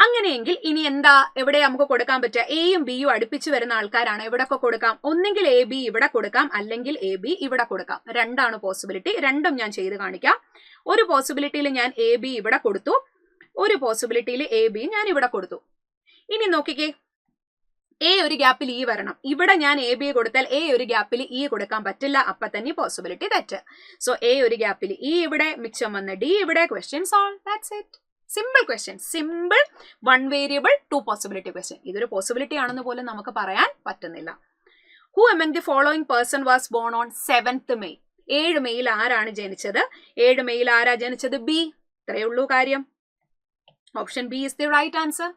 അങ്ങനെയെങ്കിൽ ഇനി എന്താ എവിടെ നമുക്ക് കൊടുക്കാൻ പറ്റുക? എയും ബിയും അടുപ്പിച്ച് വരുന്ന ആൾക്കാരാണ്. എവിടെയൊക്കെ കൊടുക്കാം? ഒന്നെങ്കിൽ എ ബി ഇവിടെ കൊടുക്കാം, അല്ലെങ്കിൽ എ ബി ഇവിടെ കൊടുക്കാം. രണ്ടാണ് പോസിബിലിറ്റി. രണ്ടും ഞാൻ ചെയ്ത് കാണിക്കാം. ഒരു പോസിബിലിറ്റിയിൽ ഞാൻ എ ബി ഇവിടെ കൊടുത്തു, ഒരു പോസിബിലിറ്റിയിൽ എ ബി ഞാൻ ഇവിടെ കൊടുത്തു. ഇനി നോക്കിക്കേ, എ ഒരു ഗ്യാപ്പിൽ ഇ വരണം. ഇവിടെ ഞാൻ എ ബി കൊടുത്താൽ എ ഒരു ഗ്യാപ്പിൽ ഇ കൊടുക്കാൻ പറ്റില്ല, അപ്പൊ തന്നെ പോസിബിലിറ്റി തെറ്റ്. സോ എ ഒരു ഗ്യാപ്പിൽ ഇ ഇവിടെ, മിച്ചം വന്ന് ഡി ഇവിടെ. Question solve. That's it. Simple question, simple 1 variable 2 possibility question. ഇതൊരു പോസിബിലിറ്റി ആണെന്ന് പോലും നമുക്ക് പറയാൻ പറ്റുന്നില്ല. Who among the following person was born on 7th May? 7 മെയ്യിൽ ആരാണ് ജനിച്ചത്? 7 മെയ്യിൽ ആരാ ജനിച്ചത്? ബി. ഇത്രയേ ഉള്ളൂ കാര്യം. Option B is the right answer.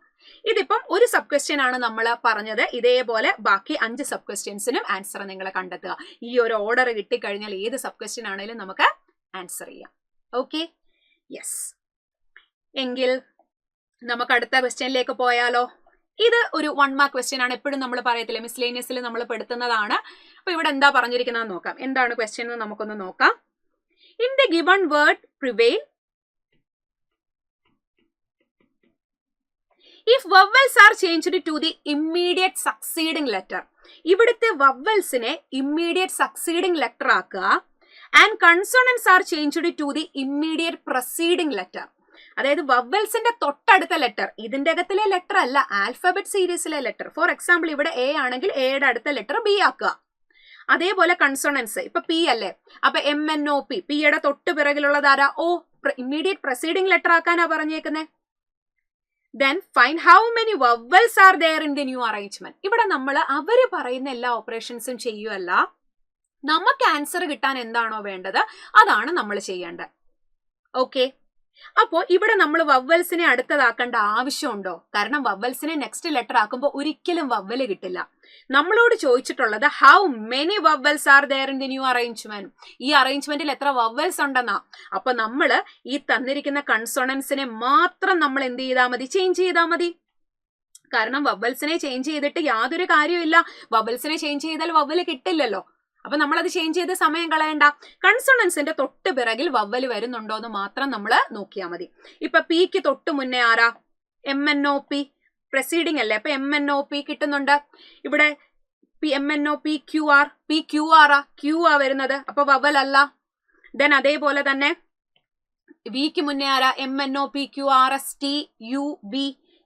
ഇതിപ്പം ഒരു സബ് ക്വസ്റ്റ്യൻ ആണ് നമ്മൾ പറഞ്ഞത്. ഇതേപോലെ ബാക്കി 5 സബ് ക്വസ്റ്റ്യൻസിനും ആൻസർ നിങ്ങൾ കണ്ടെത്തുക. ഈ ഒരു ഓർഡർ കിട്ടിക്കഴിഞ്ഞാൽ ഏത് സബ് ക്വസ്റ്റ്യൻ ആണെങ്കിലും നമുക്ക് ആൻസർ ചെയ്യാം. Okay, yes. എങ്കിൽ നമുക്ക് അടുത്ത ക്വസ്റ്റ്യനിലേക്ക് പോയാലോ? ഇത് ഒരു 1 മാർക്ക് ക്വസ്റ്റ്യൻ ആണ്. എപ്പോഴും നമ്മൾ പറയത്തില്ല, മിസ്ലേനിയസിൽ നമ്മൾ പെടുത്തുന്നതാണ്. അപ്പൊ ഇവിടെ എന്താ പറഞ്ഞിരിക്കുന്നത് നോക്കാം. എന്താണ് ക്വസ്റ്റ്യൻ എന്ന് നമുക്കൊന്ന് നോക്കാം. In the given word prevail if vowels are changed to the immediate succeeding letter. ഇവിടുത്തെ vowelsനെ immediate succeeding letter ആക്കുക. and consonants are changed to the immediate preceding letter. അതായത് വവൽസിന്റെ തൊട്ടടുത്ത ലെറ്റർ, ഇതിന്റെ അകത്തിലെ ലെറ്റർ അല്ല, ആൽഫബറ്റ് സീരീസിലെ ലെറ്റർ. ഫോർ എക്സാമ്പിൾ ഇവിടെ A ആണെങ്കിൽ എയുടെ അടുത്ത ലെറ്റർ ബി ആക്കുക. അതേപോലെ കൺസോണൻസ്, ഇപ്പൊ പി അല്ലേ, അപ്പൊ MNOP, പിയുടെ തൊട്ട് പിറകിലുള്ളത് ആരാ? ഓ, ഇമ്മീഡിയറ്റ് പ്രൊസീഡിംഗ് ലെറ്റർ ആക്കാനാ പറഞ്ഞേക്കുന്നത്. Then find how many vowels are there in the new arrangement. ഇവിടെ നമ്മൾ അവര് പറയുന്ന എല്ലാ ഓപ്പറേഷൻസും ചെയ്യുമല്ല, നമുക്ക് ആൻസർ കിട്ടാൻ എന്താണോ വേണ്ടത് അതാണ് നമ്മൾ ചെയ്യേണ്ടത്. ഓക്കെ, അപ്പോൾ ഇവിടെ നമ്മൾ വവ്വൽസിനെ അടുത്തതാക്കേണ്ട ആവശ്യമുണ്ടോ? കാരണം വവ്വൽസിനെ നെക്സ്റ്റ് ലെറ്റർ ആക്കുമ്പോൾ ഒരിക്കലും വവ്വല് കിട്ടില്ല. നമ്മളോട് ചോദിച്ചിട്ടുള്ളത് how many vowels are there in the new arrangement. ഈ അറേഞ്ച്മെന്റിൽ എത്ര വവ്വൽസ് ഉണ്ടെന്നാ. അപ്പൊ നമ്മൾ ഈ തന്നിരിക്കുന്ന കൺസോണൻസിനെ മാത്രം നമ്മൾ എന്ത് ചെയ്താൽ മതി? ചേഞ്ച് ചെയ്താൽ മതി. കാരണം വവ്വൽസിനെ ചേഞ്ച് ചെയ്തിട്ട് യാതൊരു കാര്യമില്ല. വവ്വൽസിനെ ചേഞ്ച് ചെയ്താൽ വവ്വല് കിട്ടില്ലല്ലോ. അപ്പൊ നമ്മളത് ചേഞ്ച് ചെയ്ത് സമയം കളയണ്ട. കൺസോണൻസിന്റെ തൊട്ട് പിറകിൽ വവ്വല് വരുന്നുണ്ടോ എന്ന് മാത്രം നമ്മൾ നോക്കിയാൽ മതി. ഇപ്പൊ പിക്ക് തൊട്ട് മുന്നേ ആരാ? MNOP, പ്രൊസീഡിംഗ് അല്ലേ, അപ്പൊ MNOP കിട്ടുന്നുണ്ട്. ഇവിടെ MNOP QR, PQR ആ, Q ആ വരുന്നത്, അപ്പൊ വവ്വൽ അല്ല. ദെൻ അതേപോലെ തന്നെ വിക്ക് മുന്നേ ആരാ? MNOP QRST UB,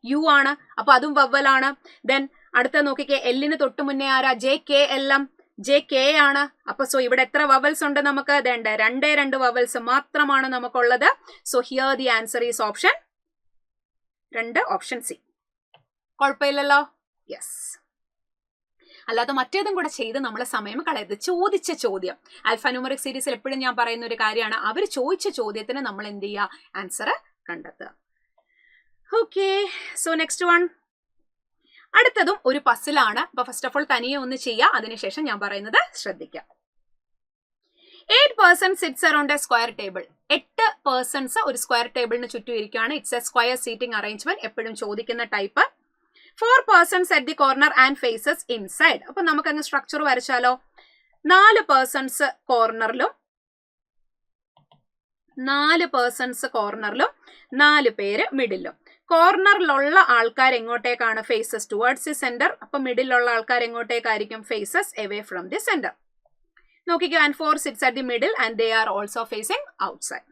U ആണ്, അപ്പൊ അതും വവ്വലാണ്. ദെൻ അടുത്ത നോക്കിക്കേ, എല്ലിന് തൊട്ട് മുന്നേ ആരാ? JKLM, JK ആണ്. അപ്പൊ സോ ഇവിടെ എത്ര വവൽസ് ഉണ്ട് നമുക്ക്? രണ്ട് വവൽസ് മാത്രമാണ് നമുക്കുള്ളത്. So here the answer is option 2, option C. കുഴപ്പമില്ലല്ലോ? യെസ്. അല്ലാതെ മറ്റേതും കൂടെ ചെയ്ത് നമ്മളെ സമയം കളയരുത്. ചോദിച്ച ചോദ്യം, ആൽഫാന്യൂമറിക് സീരീസിൽ എപ്പോഴും ഞാൻ പറയുന്ന ഒരു കാര്യമാണ്, അവർ ചോദിച്ച ചോദ്യത്തിന് നമ്മൾ എന്ത് ചെയ്യുക, ആൻസർ കണ്ടെത്തുക. Okay, so next one. അടുത്തതും ഒരു പസിലാണ്. അപ്പൊ ഫസ്റ്റ് ഓഫ് ഓൾ തനിയെ ഒന്ന് ചെയ്യുക, അതിനുശേഷം ഞാൻ പറയുന്നത് ശ്രദ്ധിക്കുക. 8 persons sits around a square table. 8 persons ഒരു സ്ക്വയർ ടേബിളിന് ചുറ്റും ഇരിക്കുകയാണ്. It's A square seating arrangement, എപ്പോഴും ചോദിക്കുന്ന type. 4 persons at the corner and faces inside. അപ്പൊ നമുക്ക് അങ്ങ് സ്ട്രക്ചർ വരച്ചാലോ. 4 persons കോർണറിലും 4 പേര് മിഡിലും. കോർണറിലുള്ള ആൾക്കാർ എങ്ങോട്ടേക്കാണ്, ഫേസസ് ടുവേർഡ്സ് ദി സെന്റർ. അപ്പൊ മിഡിലുള്ള ആൾക്കാർ എങ്ങോട്ടേക്കായിരിക്കും, faces away from the centre. നോക്കിക്കോ, and 4 sits at the middle and they are also facing outside.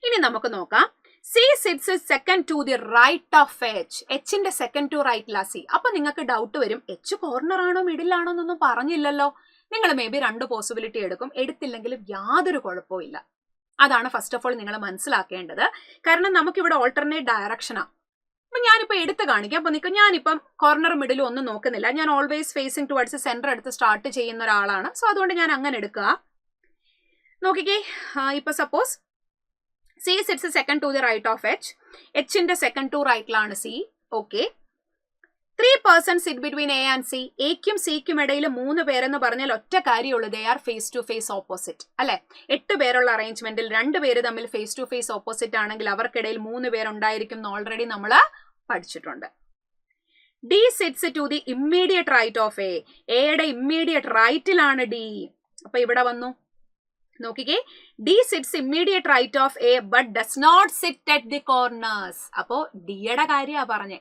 ഇനി നമുക്ക് നോക്കാം. C sits second to the right of H. Hന്റെ second to right ലാ C. അപ്പൊ നിങ്ങൾക്ക് ഡൗട്ട് വരും, H കോർണർ ആണോ മിഡിൽ ആണോ എന്നൊന്നും പറഞ്ഞില്ലല്ലോ. നിങ്ങൾ മേ ബി 2 പോസിബിലിറ്റി എടുക്കും, എടുത്തില്ലെങ്കിലും യാതൊരു കുഴപ്പമില്ല. അതാണ് ഫസ്റ്റ് ഓഫ് ഓൾ നിങ്ങൾ മനസ്സിലാക്കേണ്ടത്. കാരണം നമുക്കിവിടെ ഓൾട്ടർനേറ്റ് ഡയറക്ഷനാ. അപ്പൊ ഞാനിപ്പോ എടുത്ത് കാണിക്കാം. അപ്പൊ നിൽക്കും, ഞാനിപ്പം കോർണർ മിഡിലും ഒന്നും നോക്കുന്നില്ല. ഞാൻ ഓൾവേസ് ഫേസിംഗ് ടുവേർഡ്സ് സെന്റർ എടുത്ത് സ്റ്റാർട്ട് ചെയ്യുന്ന ഒരാളാണ്. സോ അതുകൊണ്ട് ഞാൻ അങ്ങനെ എടുക്കുക. നോക്കിക്കേ, ഇപ്പൊ suppose C sits second to the right of H. Hന്റെ second to റൈറ്റിലാണ് C. Okay, 3 persons sit between A and C. എക്കും സിക്കും ഇടയിൽ 3 പേരെന്ന് പറഞ്ഞാൽ ഒറ്റ കാര്യമുള്ളൂ, they are face to face opposite അല്ലെ. 8 പേരുള്ള അറേഞ്ച്മെന്റിൽ 2 പേര് തമ്മിൽ ഫേസ് ടു ഫേസ് ഓപ്പോസിറ്റ് ആണെങ്കിൽ അവർക്കിടയിൽ 3 പേരുണ്ടായിരിക്കും എന്ന് ഓൾറെഡി നമ്മൾ പഠിച്ചിട്ടുണ്ട്. D sits to the immediate right of A. എയുടെ ഇമ്മീഡിയറ്റ് റൈറ്റിലാണ് D. അപ്പൊ ഇവിടെ വന്നു നോക്കിക്കേ, D sits immediate right of A but does not sit at the corners. അപ്പോ ഡിയുടെ കാര്യമാണ് പറഞ്ഞേ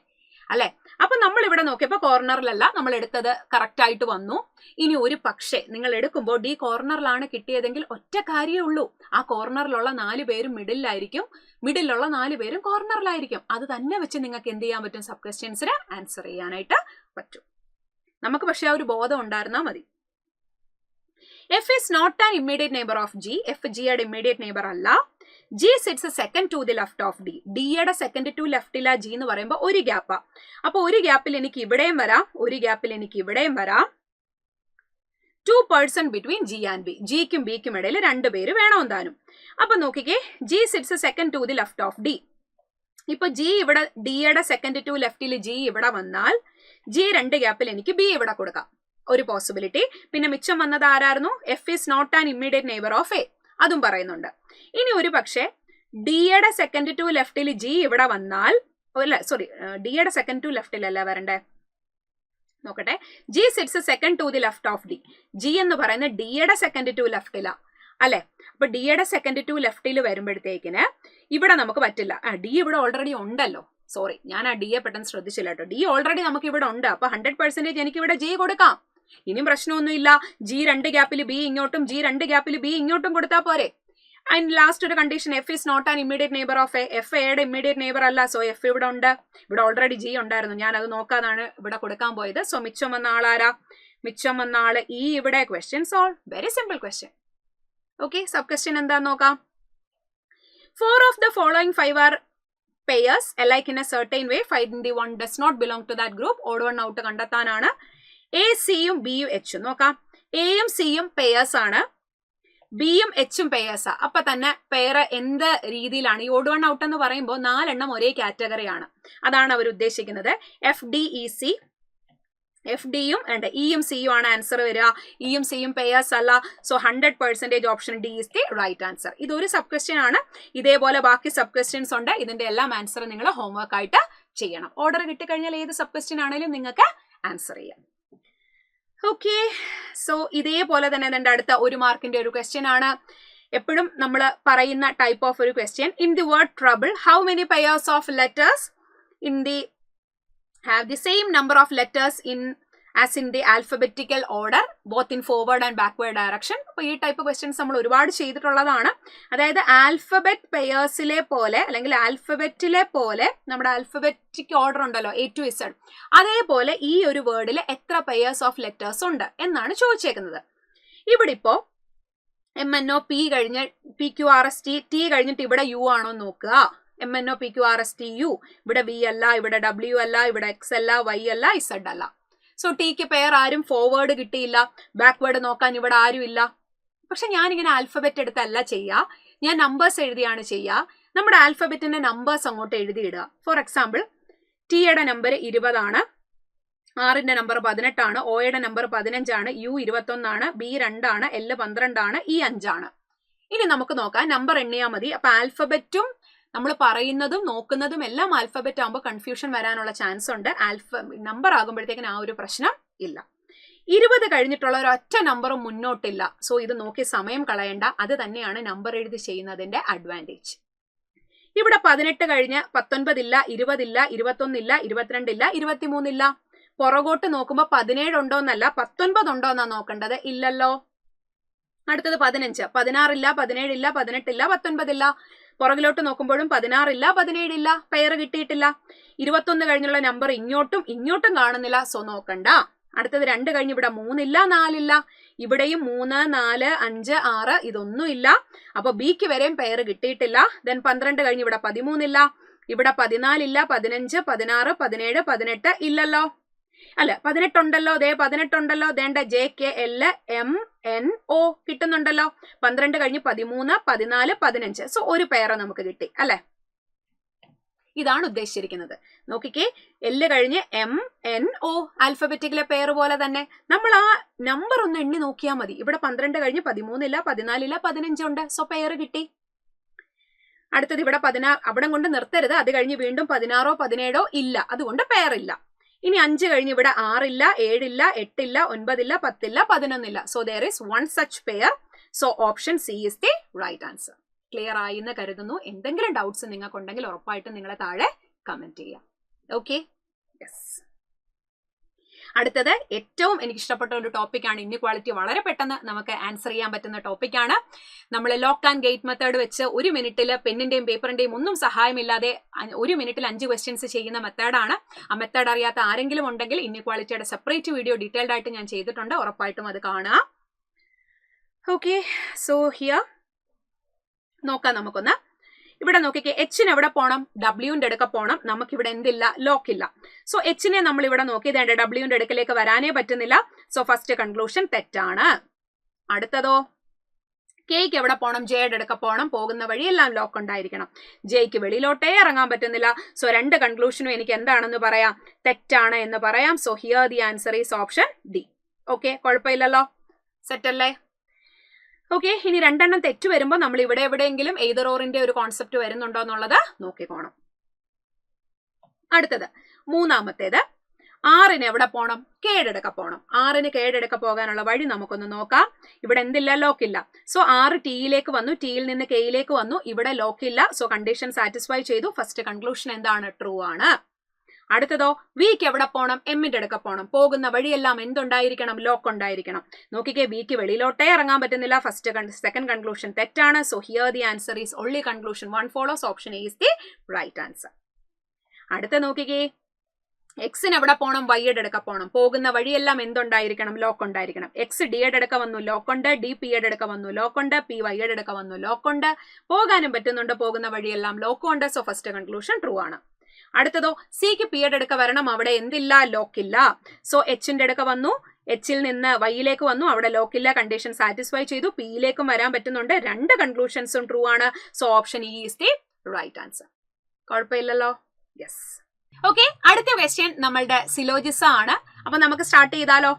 അല്ലെ. അപ്പൊ നമ്മൾ ഇവിടെ നോക്കിയപ്പോ കോർണറിലല്ല നമ്മൾ എടുത്തത്, കറക്റ്റ് ആയിട്ട് വന്നു. ഇനി ഒരു പക്ഷേ നിങ്ങൾ എടുക്കുമ്പോൾ ഡി കോർണറിലാണ് കിട്ടിയതെങ്കിൽ ഒറ്റ കാര്യമേ ഉള്ളൂ, ആ കോർണറിലുള്ള 4 പേരും മിഡിലായിരിക്കും, മിഡിലുള്ള 4 പേരും കോർണറിലായിരിക്കും. അത് തന്നെ വെച്ച് നിങ്ങൾക്ക് എന്ത് ചെയ്യാൻ പറ്റും, സബ് ക്വസ്റ്റ്യൻസിന് ആൻസർ ചെയ്യാനായിട്ട് പറ്റും. നമുക്ക് പക്ഷെ ആ ഒരു ബോധം ഉണ്ടായിരുന്നാൽ മതി. F is not an immediate neighbor of G. F ജിയുടെ ഇമ്മീഡിയറ്റ് നെയ്ബർ അല്ല. G sits second to the left of D. ഡിയുടെ സെക്കൻഡ് ടു ലെഫ്റ്റില G എന്ന് പറയുമ്പോൾ ഒരു ഗ്യാപ്പാ. അപ്പൊ ഒരു ഗ്യാപ്പിൽ എനിക്ക് ഇവിടെയും വരാം, ഒരു ഗ്യാപ്പിൽ എനിക്ക് ഇവിടെയും വരാം. 2 persons between G and B. ജിക്കും ബിക്കും ഇടയിൽ 2 പേര് വേണമെന്താനും. അപ്പൊ നോക്കിക്കേ, G sits second to the left of D. ഇപ്പൊ G ഇവിടെ ഡിയുടെ സെക്കൻഡ് ടു ലെഫ്റ്റിൽ G ഇവിടെ വന്നാൽ G 2 ഗ്യാപ്പിൽ എനിക്ക് B ഇവിടെ കൊടുക്കാം, ഒരു പോസിബിലിറ്റി. പിന്നെ മിച്ചം വന്നത് ആരായിരുന്നു, F is not an immediate neighbor of A. അതും പറയുന്നുണ്ട്. ഇനി ഒരു പക്ഷേ ഡിയുടെ സെക്കൻഡ് ടു ലെഫ്റ്റിൽ G ഇവിടെ വന്നാൽ, അല്ല സോറി, ഡിയുടെ സെക്കൻഡ് ടു ലെഫ്റ്റിലല്ല വരണ്ടേ, നോക്കട്ടെ. G sits second to the left of D. G എന്ന് പറയുന്നത് ഡിയുടെ സെക്കൻഡ് ടു ലെഫ്റ്റിലാ അല്ലെ. അപ്പൊ ഡിയുടെ സെക്കൻഡ് ടു ലെഫ്റ്റിൽ വരുമ്പോഴത്തേക്കിന് ഇവിടെ നമുക്ക് പറ്റില്ല. ഡി ഇവിടെ ഓൾറെഡി ഉണ്ടല്ലോ, സോറി ഞാൻ ആ ഡിയെ പെട്ടെന്ന് ശ്രദ്ധിച്ചില്ല കേട്ടോ. ഡി ഓൾറെഡി നമുക്ക് ഇവിടെ ഉണ്ട്. അപ്പൊ 100% എനിക്ക് ഇവിടെ G കൊടുക്കാം, ഇനിയും പ്രശ്നമൊന്നുമില്ല. G 2 ഗ്യാപ്പിൽ B ഇങ്ങോട്ടും G 2 ഗ്യാപ്പിൽ B ഇങ്ങോട്ടും കൊടുത്താൽ പോരെ. ആൻഡ് ലാസ്റ്റ് ഒരു condition, F is not an immediate neighbor of A. F എയുടെ ഇമ്മീഡിയറ്റ് നെയ്ബർ അല്ല. സോ F ഇവിടെ ഉണ്ട്, ഇവിടെ ഓൾറെഡി G ഉണ്ടായിരുന്നു, ഞാൻ അത് നോക്കാതാണ് ഇവിടെ കൊടുക്കാൻ പോയത്. സോ മിച്ചം വന്ന ആളാരാ, മിച്ചം വന്ന ആള് ഈ ഇവിടെ. Question solve, very simple question. Okay, sub question എന്താന്ന് നോക്കാം. 4 of the following 5 are pairs alike in a certain way. Find the one does not belong to that group. odd one out കണ്ടെത്താനാണ്. A സിയും ബിയും എച്ചും നോക്കാം. എയും സിയും pairs ആണ്, ബിയും എച്ചും പെയേഴ്സാ. അപ്പൊ തന്നെ പെയർ എന്ത് രീതിയിലാണ്, ഈ ഓഡ് വൺ ഔട്ട് എന്ന് പറയുമ്പോൾ 4 എണ്ണം ഒരേ കാറ്റഗറിയാണ്, അതാണ് അവർ ഉദ്ദേശിക്കുന്നത്. F D E C, F ഡിയും ഉണ്ട്, ഇയും സിയും ആണ് ആൻസർ വരിക. ഇയും സിയും പെയേഴ്സ് അല്ല. So 100% option D is the right answer. ഇതൊരു സബ് ക്വസ്റ്റ്യൻ ആണ്. ഇതേപോലെ ബാക്കി സബ് ക്വസ്റ്റ്യൻസ് ഉണ്ട്. ഇതിന്റെ എല്ലാം ആൻസർ നിങ്ങൾ ഹോംവർക്ക് ആയിട്ട് ചെയ്യണം. ഓർഡർ കിട്ടിക്കഴിഞ്ഞാൽ ഏത് സബ് ക്വസ്റ്റ്യൻ ആണെങ്കിലും നിങ്ങൾക്ക് ആൻസർ ചെയ്യാം. ഓക്കെ, സോ ഇതേപോലെ തന്നെ ഇതിന്റെ അടുത്ത 1 മാർക്കിന്റെ ഒരു ക്വസ്റ്റ്യൻ ആണ്. എപ്പോഴും നമ്മൾ പറയുന്ന ടൈപ്പ് ഓഫ് ഒരു question. In the word trouble, how many pairs of letters in the have the same number of letters as in the alphabetical order both in forward and backward direction. അപ്പോൾ ഈ type questions നമ്മൾ ഒരുപാട് ചെയ്തിട്ടുള്ളതാണ്. അതായത് alphabet പെയേഴ്സിലെ പോലെ അല്ലെങ്കിൽ ആൽഫബറ്റിലെ പോലെ നമ്മുടെ ആൽഫബറ്റിക് ഓർഡർ ഉണ്ടല്ലോ A to Z, അതേപോലെ ഈ ഒരു വേർഡിൽ എത്ര പെയേഴ്സ് ഓഫ് ലെറ്റേഴ്സ് ഉണ്ട് എന്നാണ് ചോദിച്ചേക്കുന്നത്. ഇവിടെ ഇപ്പോൾ MNO P കഴിഞ്ഞ് PQRST T കഴിഞ്ഞിട്ട് ഇവിടെ U ആണോ നോക്കുക. MNO PQRST U, ഇവിടെ V അല്ല, ഇവിടെ W അല്ല, ഇവിടെ X അല്ല, Y അല്ല, Z അല്ല. സോ ടിക്ക് പെയർ ആരും ഫോർവേഡ് കിട്ടിയില്ല, ബാക്ക്വേർഡ് നോക്കാൻ ഇവിടെ ആരും ഇല്ല. പക്ഷെ ഞാനിങ്ങനെ ആൽഫബറ്റ് എടുത്തല്ല ചെയ്യുക, ഞാൻ നമ്പേഴ്സ് എഴുതിയാണ് ചെയ്യുക. നമ്മുടെ ആൽഫബറ്റിന്റെ നമ്പേഴ്സ് അങ്ങോട്ട് എഴുതിയിടുക. ഫോർ എക്സാമ്പിൾ ടിയുടെ നമ്പർ 20 ആണ്, ആറിന്റെ നമ്പർ 18 ആണ്, ഒയുടെ നമ്പർ 15 ആണ്, യു 21 ആണ്, ബി 2 ആണ്, എൽ 12 ആണ്, ഇ 5 ആണ്. ഇനി നമുക്ക് നോക്കാം, നമ്പർ എണ്ണിയാൽ മതി. അപ്പൊ ആൽഫബറ്റും നമ്മൾ പറയുന്നതും നോക്കുന്നതും എല്ലാം ആൽഫബറ്റ് ആകുമ്പോൾ കൺഫ്യൂഷൻ വരാനുള്ള ചാൻസ് ഉണ്ട്. നമ്പർ ആകുമ്പോഴത്തേക്കിന് ആ ഒരു പ്രശ്നം ഇല്ല. 20 കഴിഞ്ഞിട്ടുള്ള ഒരൊറ്റ നമ്പറും മുന്നോട്ടില്ല. സോ ഇത് നോക്കി സമയം കളയണ്ട. അത് തന്നെയാണ് നമ്പർ എഴുതി ചെയ്യുന്നതിന്റെ അഡ്വാൻറ്റേജ്. ഇവിടെ 18 കഴിഞ്ഞ് 19 ഇല്ല, 20 ഇല്ല, 21 ഇല്ല, 22 ഇല്ല, 23 ഇല്ല. പുറകോട്ട് നോക്കുമ്പോ 17 ഉണ്ടോന്നല്ല 19 ഉണ്ടോന്നാ നോക്കേണ്ടത്. ഇല്ലല്ലോ. അടുത്തത് 15, 16 ഇല്ല, 17 ഇല്ല, 18 ഇല്ല, 19 ഇല്ല. പുറകിലോട്ട് നോക്കുമ്പോഴും 16 ഇല്ല, 17 ഇല്ല, പെയർ കിട്ടിയിട്ടില്ല. 21 കഴിഞ്ഞുള്ള നമ്പർ ഇങ്ങോട്ടും കാണുന്നില്ല. സോ നോക്കണ്ട. അടുത്തത് 2 കഴിഞ്ഞ് ഇവിടെ 3 ഇല്ല, 4 ഇല്ല, ഇവിടെയും 3, 4, 5, 6 ഇതൊന്നും ഇല്ല. അപ്പൊ ബിക്ക് വരെയും പെയർ കിട്ടിയിട്ടില്ല. ദെൻ 12 കഴിഞ്ഞ് ഇവിടെ 13 ഇല്ല, ഇവിടെ 14 ഇല്ല, 15, 16, 17, 18 ഇല്ലല്ലോ. അല്ല 18 ഉണ്ടല്ലോ, 18 ഉണ്ടല്ലോ. ദേണ്ട JKL MNO കിട്ടുന്നുണ്ടല്ലോ. 12 കഴിഞ്ഞ് 13, 14, 15. സോ ഒരു പെയർ നമുക്ക് കിട്ടി അല്ലെ. ഇതാണ് ഉദ്ദേശിച്ചിരിക്കുന്നത്. നോക്കിക്കേ, എല്ല് കഴിഞ്ഞ് MNO ആൽഫബറ്റിക്കിലെ പെയർ പോലെ തന്നെ നമ്മൾ ആ നമ്പർ ഒന്ന് എണ്ണി നോക്കിയാൽ മതി. ഇവിടെ 12 കഴിഞ്ഞ് 13 ഇല്ല, 14 ഇല്ല, 15 ഉണ്ട്. സോ പെയർ കിട്ടി. അടുത്തത് ഇവിടെ 16, അവിടെ കൊണ്ട് നിർത്തരുത്. അത് കഴിഞ്ഞ് വീണ്ടും 16, 17 ഇല്ല, അതുകൊണ്ട് പെയർ ഇല്ല. ഇനി 5 കഴിഞ്ഞ് ഇവിടെ 6 ഇല്ല, 7 ഇല്ല, 8 ഇല്ല, 9 ഇല്ല, 10 ഇല്ല, 11 ഇല്ല. So there is one such pair. So option C is the right answer. Clear ആയി എന്ന് കരുതുന്നു. എന്തെങ്കിലും ഡൗട്ട്സ് നിങ്ങൾക്ക് ഉണ്ടെങ്കിൽ ഉറപ്പായിട്ടും നിങ്ങളെ താഴെ കമന്റ് ചെയ്യാം. Okay, yes. അടുത്തത് ഏറ്റവും എനിക്ക് ഇഷ്ടപ്പെട്ട ഒരു ടോപ്പിക്കാണ്. ഇൻഇക്വാളിറ്റി വളരെ പെട്ടെന്ന് നമുക്ക് ആൻസർ ചെയ്യാൻ പറ്റുന്ന ടോപ്പിക്കാണ്. നമ്മൾ ലോക്ക് ആൻഡ് ഗേറ്റ് മെത്തേഡ് വെച്ച് 1 മിനിറ്റിൽ പെന്നിന്റെയും പേപ്പറിന്റെയും ഒന്നും സഹായമില്ലാതെ 1 മിനിറ്റിൽ 5 ക്വസ്റ്റ്യൻസ് ചെയ്യുന്ന മെത്തേഡാണ്. ആ മെത്തേഡ് അറിയാത്ത ആരെങ്കിലും ഉണ്ടെങ്കിൽ ഇൻഇക്വാളിറ്റിയുടെ സെപ്പറേറ്റ് വീഡിയോ ഡീറ്റെയിൽഡ് ആയിട്ട് ഞാൻ ചെയ്തിട്ടുണ്ട്. ഉറപ്പായിട്ടും അത് കാണുക. ഓക്കെ, സോ ഹിയർ നോക്കാം നമുക്കൊന്ന്. ഇവിടെ നോക്കിക്കേ, എച്ചിന് എവിടെ പോണം? ഡബ്ല്യുവിന്റെ അടുക്ക പോണം. നമുക്കിവിടെ എന്തില്ല? ലോക്ക് ഇല്ല. സോ എച്ചിനെ നമ്മൾ ഇവിടെ നോക്കിയതേണ്ട ഡബ്ല്യുവിന്റെ അടുക്കലേക്ക് വരാനേ പറ്റുന്നില്ല. സോ ഫസ്റ്റ് കൺക്ലൂഷൻ തെറ്റാണ്. അടുത്തതോ, കെയ്ക്ക് എവിടെ പോണം? ജെയുടെ അടുക്ക പോണം. പോകുന്ന വഴിയെല്ലാം ലോക്ക് ഉണ്ടായിരിക്കണം. ജെയ്ക്ക് വെളിയിലോട്ടേ ഇറങ്ങാൻ പറ്റുന്നില്ല. സോ 2 കൺക്ലൂഷനും എനിക്ക് എന്താണെന്ന് പറയാം? തെറ്റാണ് എന്ന് പറയാം. So here the answer is option D. Okay, കുഴപ്പമില്ലല്ലോ, സെറ്റല്ലേ? ഓക്കെ, ഇനി 2 എണ്ണം തെറ്റ് വരുമ്പോൾ നമ്മൾ ഇവിടെ എവിടെയെങ്കിലും എയ്തർ ഓറിന്റെ ഒരു കോൺസെപ്റ്റ് വരുന്നുണ്ടോ എന്നുള്ളത് നോക്കിക്കോണം. അടുത്തത് മൂന്നാമത്തേത്, 6ന് എവിടെ പോണം? കേടെടുക്ക പോണം. 6ന് കേടെടുക്ക പോകാനുള്ള വഴി നമുക്കൊന്ന് നോക്കാം. ഇവിടെ എന്തില്ല? ലോക്കില്ല. സോ 6 ടിയിലേക്ക് വന്നു, ടിയിൽ നിന്ന് കെയിലേക്ക് വന്നു. ഇവിടെ ലോക്കില്ല. സോ കണ്ടീഷൻ സാറ്റിസ്ഫൈ ചെയ്തു. ഫസ്റ്റ് കൺക്ലൂഷൻ എന്താണ്? ട്രൂ ആണ്. അടുത്തതോ, വിക്ക് എവിടെ പോണം? എമ്മിന്റെ അടുക്ക പോണം. പോകുന്ന വഴിയെല്ലാം എന്തുണ്ടായിരിക്കണം? ലോക്ക് ഉണ്ടായിരിക്കണം. നോക്കിക്കേ, വിക്ക് വെളിയിലോട്ടേ ഇറങ്ങാൻ പറ്റുന്നില്ല. സെക്കൻഡ് കൺക്ലൂഷൻ തെറ്റാണ്. So here the answer is only conclusion 1 follows. Option is the right answer. അടുത്ത നോക്കിക്കേ, എക്സിന് എവിടെ പോണം? വൈയുടെ അടുക്ക പോണം. പോകുന്ന വഴിയെല്ലാം എന്തുണ്ടായിരിക്കണം? ലോക്ക് ഉണ്ടായിരിക്കണം. എക്സ് ഡിയുടെ അടുക്ക വന്നു, ലോക്കുണ്ട്. ഡി പിയുടെ അടുക്ക വന്നു, ലോക്കുണ്ട്. പി വൈയുടെ അടുക്ക വന്നു, ലോക്കുണ്ട്. പോകാനും പറ്റുന്നുണ്ട്. പോകുന്ന വഴിയെല്ലാം ലോക്കുണ്ട്. സോ ഫസ്റ്റ് കൺക്ലൂഷൻ ട്രൂ ആണ്. അടുത്തതോ, സിക്ക് പിയുടെ അടുക്ക വരണം. അവിടെ എന്തില്ല? ലോക്കില്ല. സോ എച്ചിന്റെ അടുക്ക വന്നു, എച്ചിൽ നിന്ന് വൈയിലേക്ക് വന്നു. അവിടെ ലോക്കില്ല. കണ്ടീഷൻ സാറ്റിസ്ഫൈ ചെയ്തു. പിയിലേക്കും വരാൻ പറ്റുന്നുണ്ട്. 2 കൺക്ലൂഷൻസും ട്രൂ ആണ്. So option E is the right answer. കുഴപ്പമില്ലല്ലോ, യെസ്. ഓക്കെ, അടുത്ത ക്വസ്റ്റ്യൻ നമ്മളുടെ സിലോജിസം ആണ്. അപ്പൊ നമുക്ക് സ്റ്റാർട്ട് ചെയ്താലോ.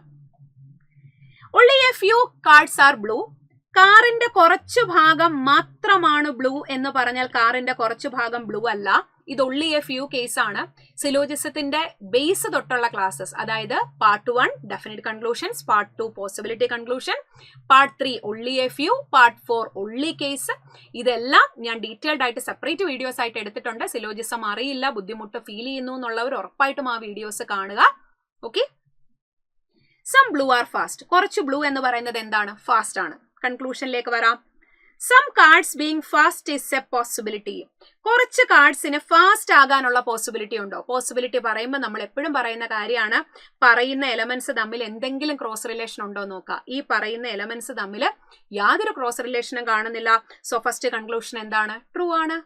only a few cards are blue. കാറിന്റെ കുറച്ചു ഭാഗം മാത്രമാണ് ബ്ലൂ എന്ന് പറഞ്ഞാൽ കാറിന്റെ കുറച്ചു ഭാഗം ബ്ലൂ അല്ല. ഇത് only a few കേസ് ആണ്. സിലോജിസത്തിന്റെ ബേസ് തൊട്ടുള്ള ക്ലാസ്സസ്, അതായത് part 1 definite conclusions, part 2 possibility conclusion, part 3 only a few, part 4 only case, ഇതെല്ലാം ഞാൻ ഡീറ്റെയിൽഡ് ആയിട്ട് സെപ്പറേറ്റ് വീഡിയോസ് ആയിട്ട് എടുത്തിട്ടുണ്ട്. സിലോജിസം അറിയില്ല, ബുദ്ധിമുട്ട് ഫീൽ ചെയ്യുന്നു എന്നുള്ളവർ ഉറപ്പായിട്ടും ആ വീഡിയോസ് കാണുക. Okay, some blue are fast. കുറച്ച് ബ്ലൂ എന്ന് പറയുന്നത് എന്താണ്? ഫാസ്റ്റ് ആണ്. കൺക്ലൂഷനിലേക്ക് വരാം. Some cards being fast is a possibility. കുറച്ച് കാർഡ്സിന് ഫാസ്റ്റ് ആകാനുള്ള പോസിബിലിറ്റി ഉണ്ടോ? പോസിബിലിറ്റി പറയുമ്പോൾ നമ്മൾ എപ്പോഴും പറയുന്ന കാര്യമാണ്, പറയുന്ന എലമെന്റ്സ് തമ്മിൽ എന്തെങ്കിലും ക്രോസ് റിലേഷൻ ഉണ്ടോ നോക്കുക. ഈ പറയുന്ന എലമെന്റ്സ് തമ്മിൽ യാതൊരു ക്രോസ് റിലേഷനും കാണുന്നില്ല. സോ ഫസ്റ്റ് കൺക്ലൂഷൻ എന്താണ്? ട്രൂ ആണ്.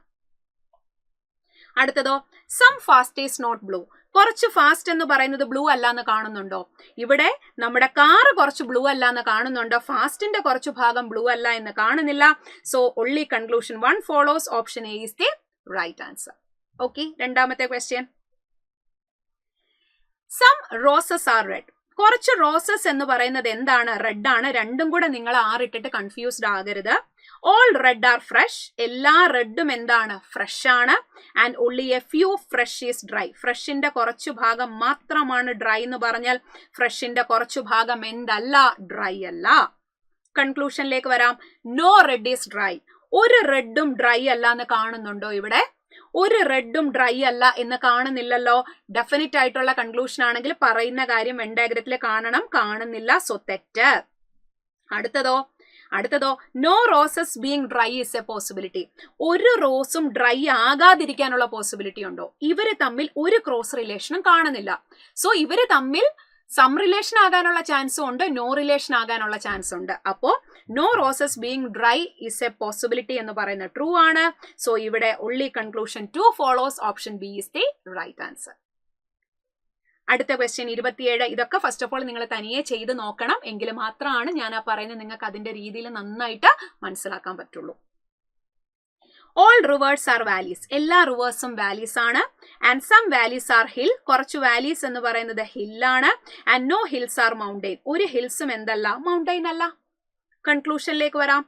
അടുത്തതോ some fast is not blue. കുറച്ച് ഫാസ്റ്റ് എന്ന് പറയുന്നത് ബ്ലൂ അല്ല എന്ന് കാണുന്നുണ്ടോ? ഇവിടെ നമ്മുടെ കാറ് കുറച്ച് ബ്ലൂ അല്ല എന്ന് കാണുന്നുണ്ടോ? ഫാസ്റ്റിന്റെ കുറച്ച് ഭാഗം ബ്ലൂ അല്ല എന്ന് കാണുന്നില്ല. So only conclusion 1 follows. Option A is the right answer. Okay, രണ്ടാമത്തെ question. Some roses are red. കുറച്ച് റോസസ് എന്ന് പറയുന്നത് എന്താണ്? റെഡ് ആണ്. രണ്ടും കൂടെ നിങ്ങൾ ആറിട്ടിട്ട് കൺഫ്യൂസ്ഡ് ആകരുത്. All red are fresh. എല്ലാ റെഡും എന്താണ്? ഫ്രഷ് ആണ്. And only a few fresh is dry. ഫ്രഷിന്റെ കുറച്ചു ഭാഗം മാത്രമാണ് ഡ്രൈ എന്ന് പറഞ്ഞാൽ ഫ്രഷിന്റെ കുറച്ചു ഭാഗം എന്തല്ല? ഡ്രൈ അല്ല. കൺക്ലൂഷനിലേക്ക് വരാം. No red is dry. ഒരു റെഡും ഡ്രൈ അല്ല എന്ന് കാണുന്നുണ്ടോ? ഇവിടെ ഒരു റെഡും ഡ്രൈ അല്ല എന്ന് കാണുന്നില്ലല്ലോ. ഡെഫിനറ്റ് ആയിട്ടുള്ള കൺക്ലൂഷൻ ആണെങ്കിൽ പറയുന്ന കാര്യം വെൻ ഡയഗ്രത്തിൽ കാണണം. കാണുന്നില്ല. സോ തെറ്റ്. അടുത്തതോ no roses being dry is a possibility. ഒരു റോസും ഡ്രൈ ആകാതിരിക്കാനുള്ള പോസിബിലിറ്റി ഉണ്ടോ? ഇവര് തമ്മിൽ ഒരു ക്രോസ് റിലേഷനും കാണുന്നില്ല. സോ ഇവര് തമ്മിൽ സം റിലേഷൻ ആകാനുള്ള ചാൻസും ഉണ്ട്, നോ റിലേഷൻ ആകാനുള്ള ചാൻസ് ഉണ്ട്. അപ്പോ no roses being dry is a possibility എന്ന് പറയുന്നത് ട്രൂ ആണ്. സോ ഇവിടെ only conclusion 2 follows. Option B is the right answer. അടുത്ത ക്വസ്റ്റ്യൻ 27. ഇതൊക്കെ ഫസ്റ്റ് ഓഫ് ഓൾ നിങ്ങൾ തനിയെ ചെയ്ത് നോക്കണം. എങ്കിൽ മാത്രമാണ് ഞാൻ ആ പറയുന്നത് നിങ്ങൾക്ക് അതിന്റെ രീതിയിൽ നന്നായിട്ട് മനസ്സിലാക്കാൻ പറ്റുള്ളൂ. All rivers are valleys. എല്ലാ റിവേഴ്സും വാലീസ് ആണ്. And some valleys are hill. കുറച്ച് വാലീസ് എന്ന് പറയുന്നത് ഹില്ലാണ്. And no hills are mountain. ഒരു ഹിൽസും എന്തല്ല? മൗണ്ടെയിൻ അല്ല. കൺക്ലൂഷനിലേക്ക് വരാം.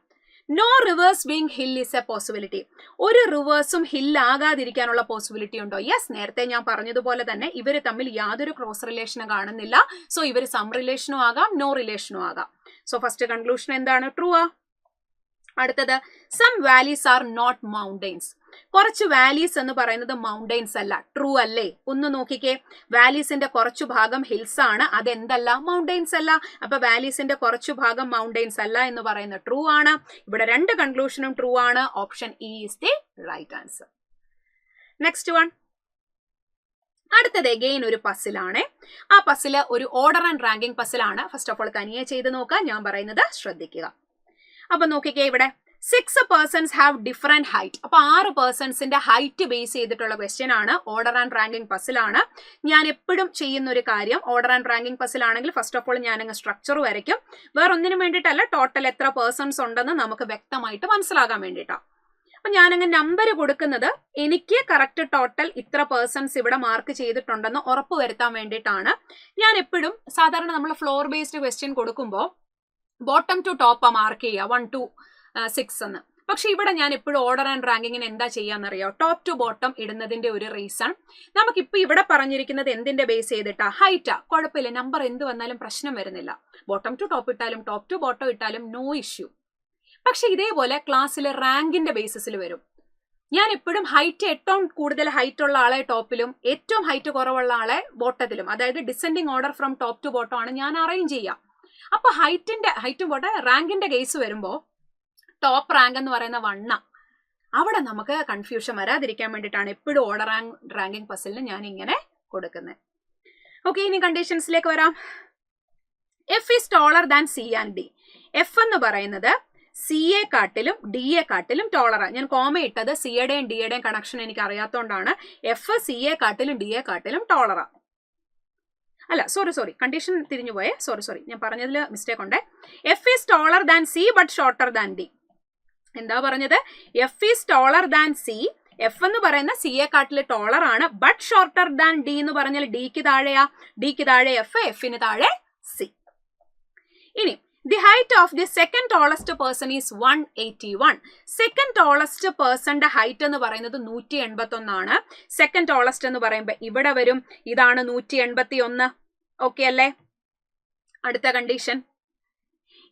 No rivers being hill is a possibility. ഒരു റിവേഴ്സും ഹില്ലാകാതിരിക്കാനുള്ള പോസിബിലിറ്റി ഉണ്ടോ? യെസ്. നേരത്തെ ഞാൻ പറഞ്ഞതുപോലെ തന്നെ ഇവര് തമ്മിൽ യാതൊരു ക്രോസ് റിലേഷനും കാണുന്നില്ല. സോ ഇവര് സം റിലേഷനും ആകാം, നോ റിലേഷനും ആകാം. സോ ഫസ്റ്റ് കൺക്ലൂഷൻ എന്താണ്? ട്രൂ ആ. അടുത്തത് some valleys are not mountains. കുറച്ച് വാലീസ് എന്ന് പറയുന്നത് മൗണ്ടെയിൻസ് അല്ല. ട്രൂ അല്ലേ? ഒന്ന് നോക്കിക്കേ. വാലീസിന്റെ കുറച്ചു ഭാഗം ഹിൽസ് ആണ്. അതെന്തല്ല? മൗണ്ടെയിൻസ് അല്ല. അപ്പൊ വാലീസിന്റെ കുറച്ചു ഭാഗം മൗണ്ടെയിൻസ് അല്ല എന്ന് പറയുന്നത് ട്രൂ ആണ്. ഇവിടെ രണ്ട് കൺക്ലൂഷനും ട്രൂ ആണ്. Option E is the right answer. Next one. അടുത്തത് അഗെയിൻ ഒരു പസിലാണ്. ആ പസില് ഒരു ഓർഡർ ആൻഡ് റാങ്കിങ് പസിലാണ്. ഫസ്റ്റ് ഓഫ് ഓൾ തനിയെ ചെയ്ത് നോക്കാം. ഞാൻ പറയുന്നത് ശ്രദ്ധിക്കുക. അപ്പൊ നോക്കിക്കേ, ഇവിടെ 6 persons ഹാവ് ഡിഫറെന്റ് ഹൈറ്റ്. അപ്പൊ 6 പേഴ്സൺസിന്റെ ഹൈറ്റ് ബേസ് ചെയ്തിട്ടുള്ള ക്വസ്റ്റ്യൻ ആണ്. ഓർഡർ ആൻഡ് റാങ്കിങ് പസിലാണ്. ഞാൻ എപ്പോഴും ചെയ്യുന്ന ഒരു കാര്യം, ഓർഡർ ആൻഡ് റാങ്കിങ് പസിൽ ആണെങ്കിൽ ഫസ്റ്റ് ഓഫ് ഓൾ ഞാൻ അങ്ങ് സ്ട്രക്ചർ വരയ്ക്കും. വേറെ ഒന്നിനും വേണ്ടിയിട്ടല്ല, ടോട്ടൽ എത്ര പേഴ്സൺസ് ഉണ്ടെന്ന് നമുക്ക് വ്യക്തമായിട്ട് മനസ്സിലാകാൻ വേണ്ടിയിട്ടാണ്. അപ്പൊ ഞാനങ്ങ് നമ്പർ കൊടുക്കുന്നത് എനിക്ക് കറക്റ്റ് ടോട്ടൽ ഇത്ര പേഴ്സൺസ് ഇവിടെ മാർക്ക് ചെയ്തിട്ടുണ്ടെന്ന് ഉറപ്പ് വരുത്താൻ വേണ്ടിയിട്ടാണ്. ഞാൻ എപ്പോഴും സാധാരണ നമ്മൾ ഫ്ലോർ ബേസ്ഡ് ക്വസ്റ്റ്യൻ കൊടുക്കുമ്പോൾ ബോട്ടം ടു ടോപ്പ് മാർക്ക് ചെയ്യുക 1 to 6 എന്ന്. പക്ഷെ ഇവിടെ ഞാൻ എപ്പോഴും ഓർഡർ ആൻഡ് റാങ്കിങ്ങിന് എന്താ ചെയ്യാന്നറിയോ? ടോപ്പ് ടു ബോട്ടം ഇടുന്നതിന്റെ ഒരു റീസൺ, നമുക്കിപ്പോ ഇവിടെ പറഞ്ഞിരിക്കുന്നത് എന്തിന്റെ ബേസ് ചെയ്തിട്ടാ? ഹൈറ്റാ. കുഴപ്പമില്ല, നമ്പർ എന്ത് വന്നാലും പ്രശ്നം വരുന്നില്ല. ബോട്ടം ടു ടോപ്പ് ഇട്ടാലും ടോപ്പ് ടു ബോട്ടം ഇട്ടാലും നോ ഇഷ്യൂ. പക്ഷെ ഇതേപോലെ ക്ലാസ്സിൽ റാങ്കിന്റെ ബേസിസിൽ വരും. ഞാൻ എപ്പോഴും ഹൈറ്റ് ഏറ്റവും കൂടുതൽ ഹൈറ്റ് ഉള്ള ആളെ ടോപ്പിലും ഏറ്റവും ഹൈറ്റ് കുറവുള്ള ആളെ ബോട്ടത്തിലും, അതായത് descending order from top to bottom ആണ് ഞാൻ അറേഞ്ച് ചെയ്യുക. അപ്പൊ ഹൈറ്റും പോട്ടെ, റാങ്കിന്റെ കേസ് വരുമ്പോ ടോപ്പ് റാങ്ക് എന്ന് പറയുന്ന 1, അവിടെ നമുക്ക് കൺഫ്യൂഷൻ വരാതിരിക്കാൻ വേണ്ടിയിട്ടാണ് എപ്പോഴും ഓർഡർ ആൻഡ് റാങ്കിങ് പസിലിന് ഞാൻ ഇങ്ങനെ കൊടുക്കുന്നത്. ഓക്കെ, ഇനി കണ്ടീഷൻസിലേക്ക് വരാം. F is taller than C and D. F എന്ന് പറയുന്നത് സിയെ കാട്ടിലും ഡിയെ കാട്ടിലും ടോളറാണ്. ഞാൻ കോമ ഇട്ടത് സിയുടെയും ഡിയുടെയും കണക്ഷൻ എനിക്ക് അറിയാത്തതുകൊണ്ടാണ്. എഫ് സിയെ കാട്ടിലും ഡിയെ കാട്ടിലും ടോളറാണ്. അല്ല, സോറി, കണ്ടീഷൻ തിരിഞ്ഞു പോയേ. സോറി, ഞാൻ പറഞ്ഞതിൽ മിസ്റ്റേക്ക് ഉണ്ട്. F is taller than C but shorter than D. എന്താ പറഞ്ഞത്? F is taller than C. F എന്ന് പറയുന്ന സിയെ കാട്ടിൽ ടോളർ ആണ്. ബട്ട് ഷോർട്ടർ ദാൻ ഡി എന്ന് പറഞ്ഞാൽ ഡിക്ക് താഴെയാ. ഡിക്ക് താഴെ എഫ്, എഫിന് താഴെ സി. ഇനി the height of the second tallest person is 181. Second tallest പേഴ്സന്റെ ഹൈറ്റ് എന്ന് പറയുന്നത് 181 ആണ്. സെക്കൻഡ് ടോളസ്റ്റ് എന്ന് പറയുമ്പോൾ ഇവിടെ വരും. ഇതാണ് 181. ഓക്കെ അല്ലേ? അടുത്ത condition,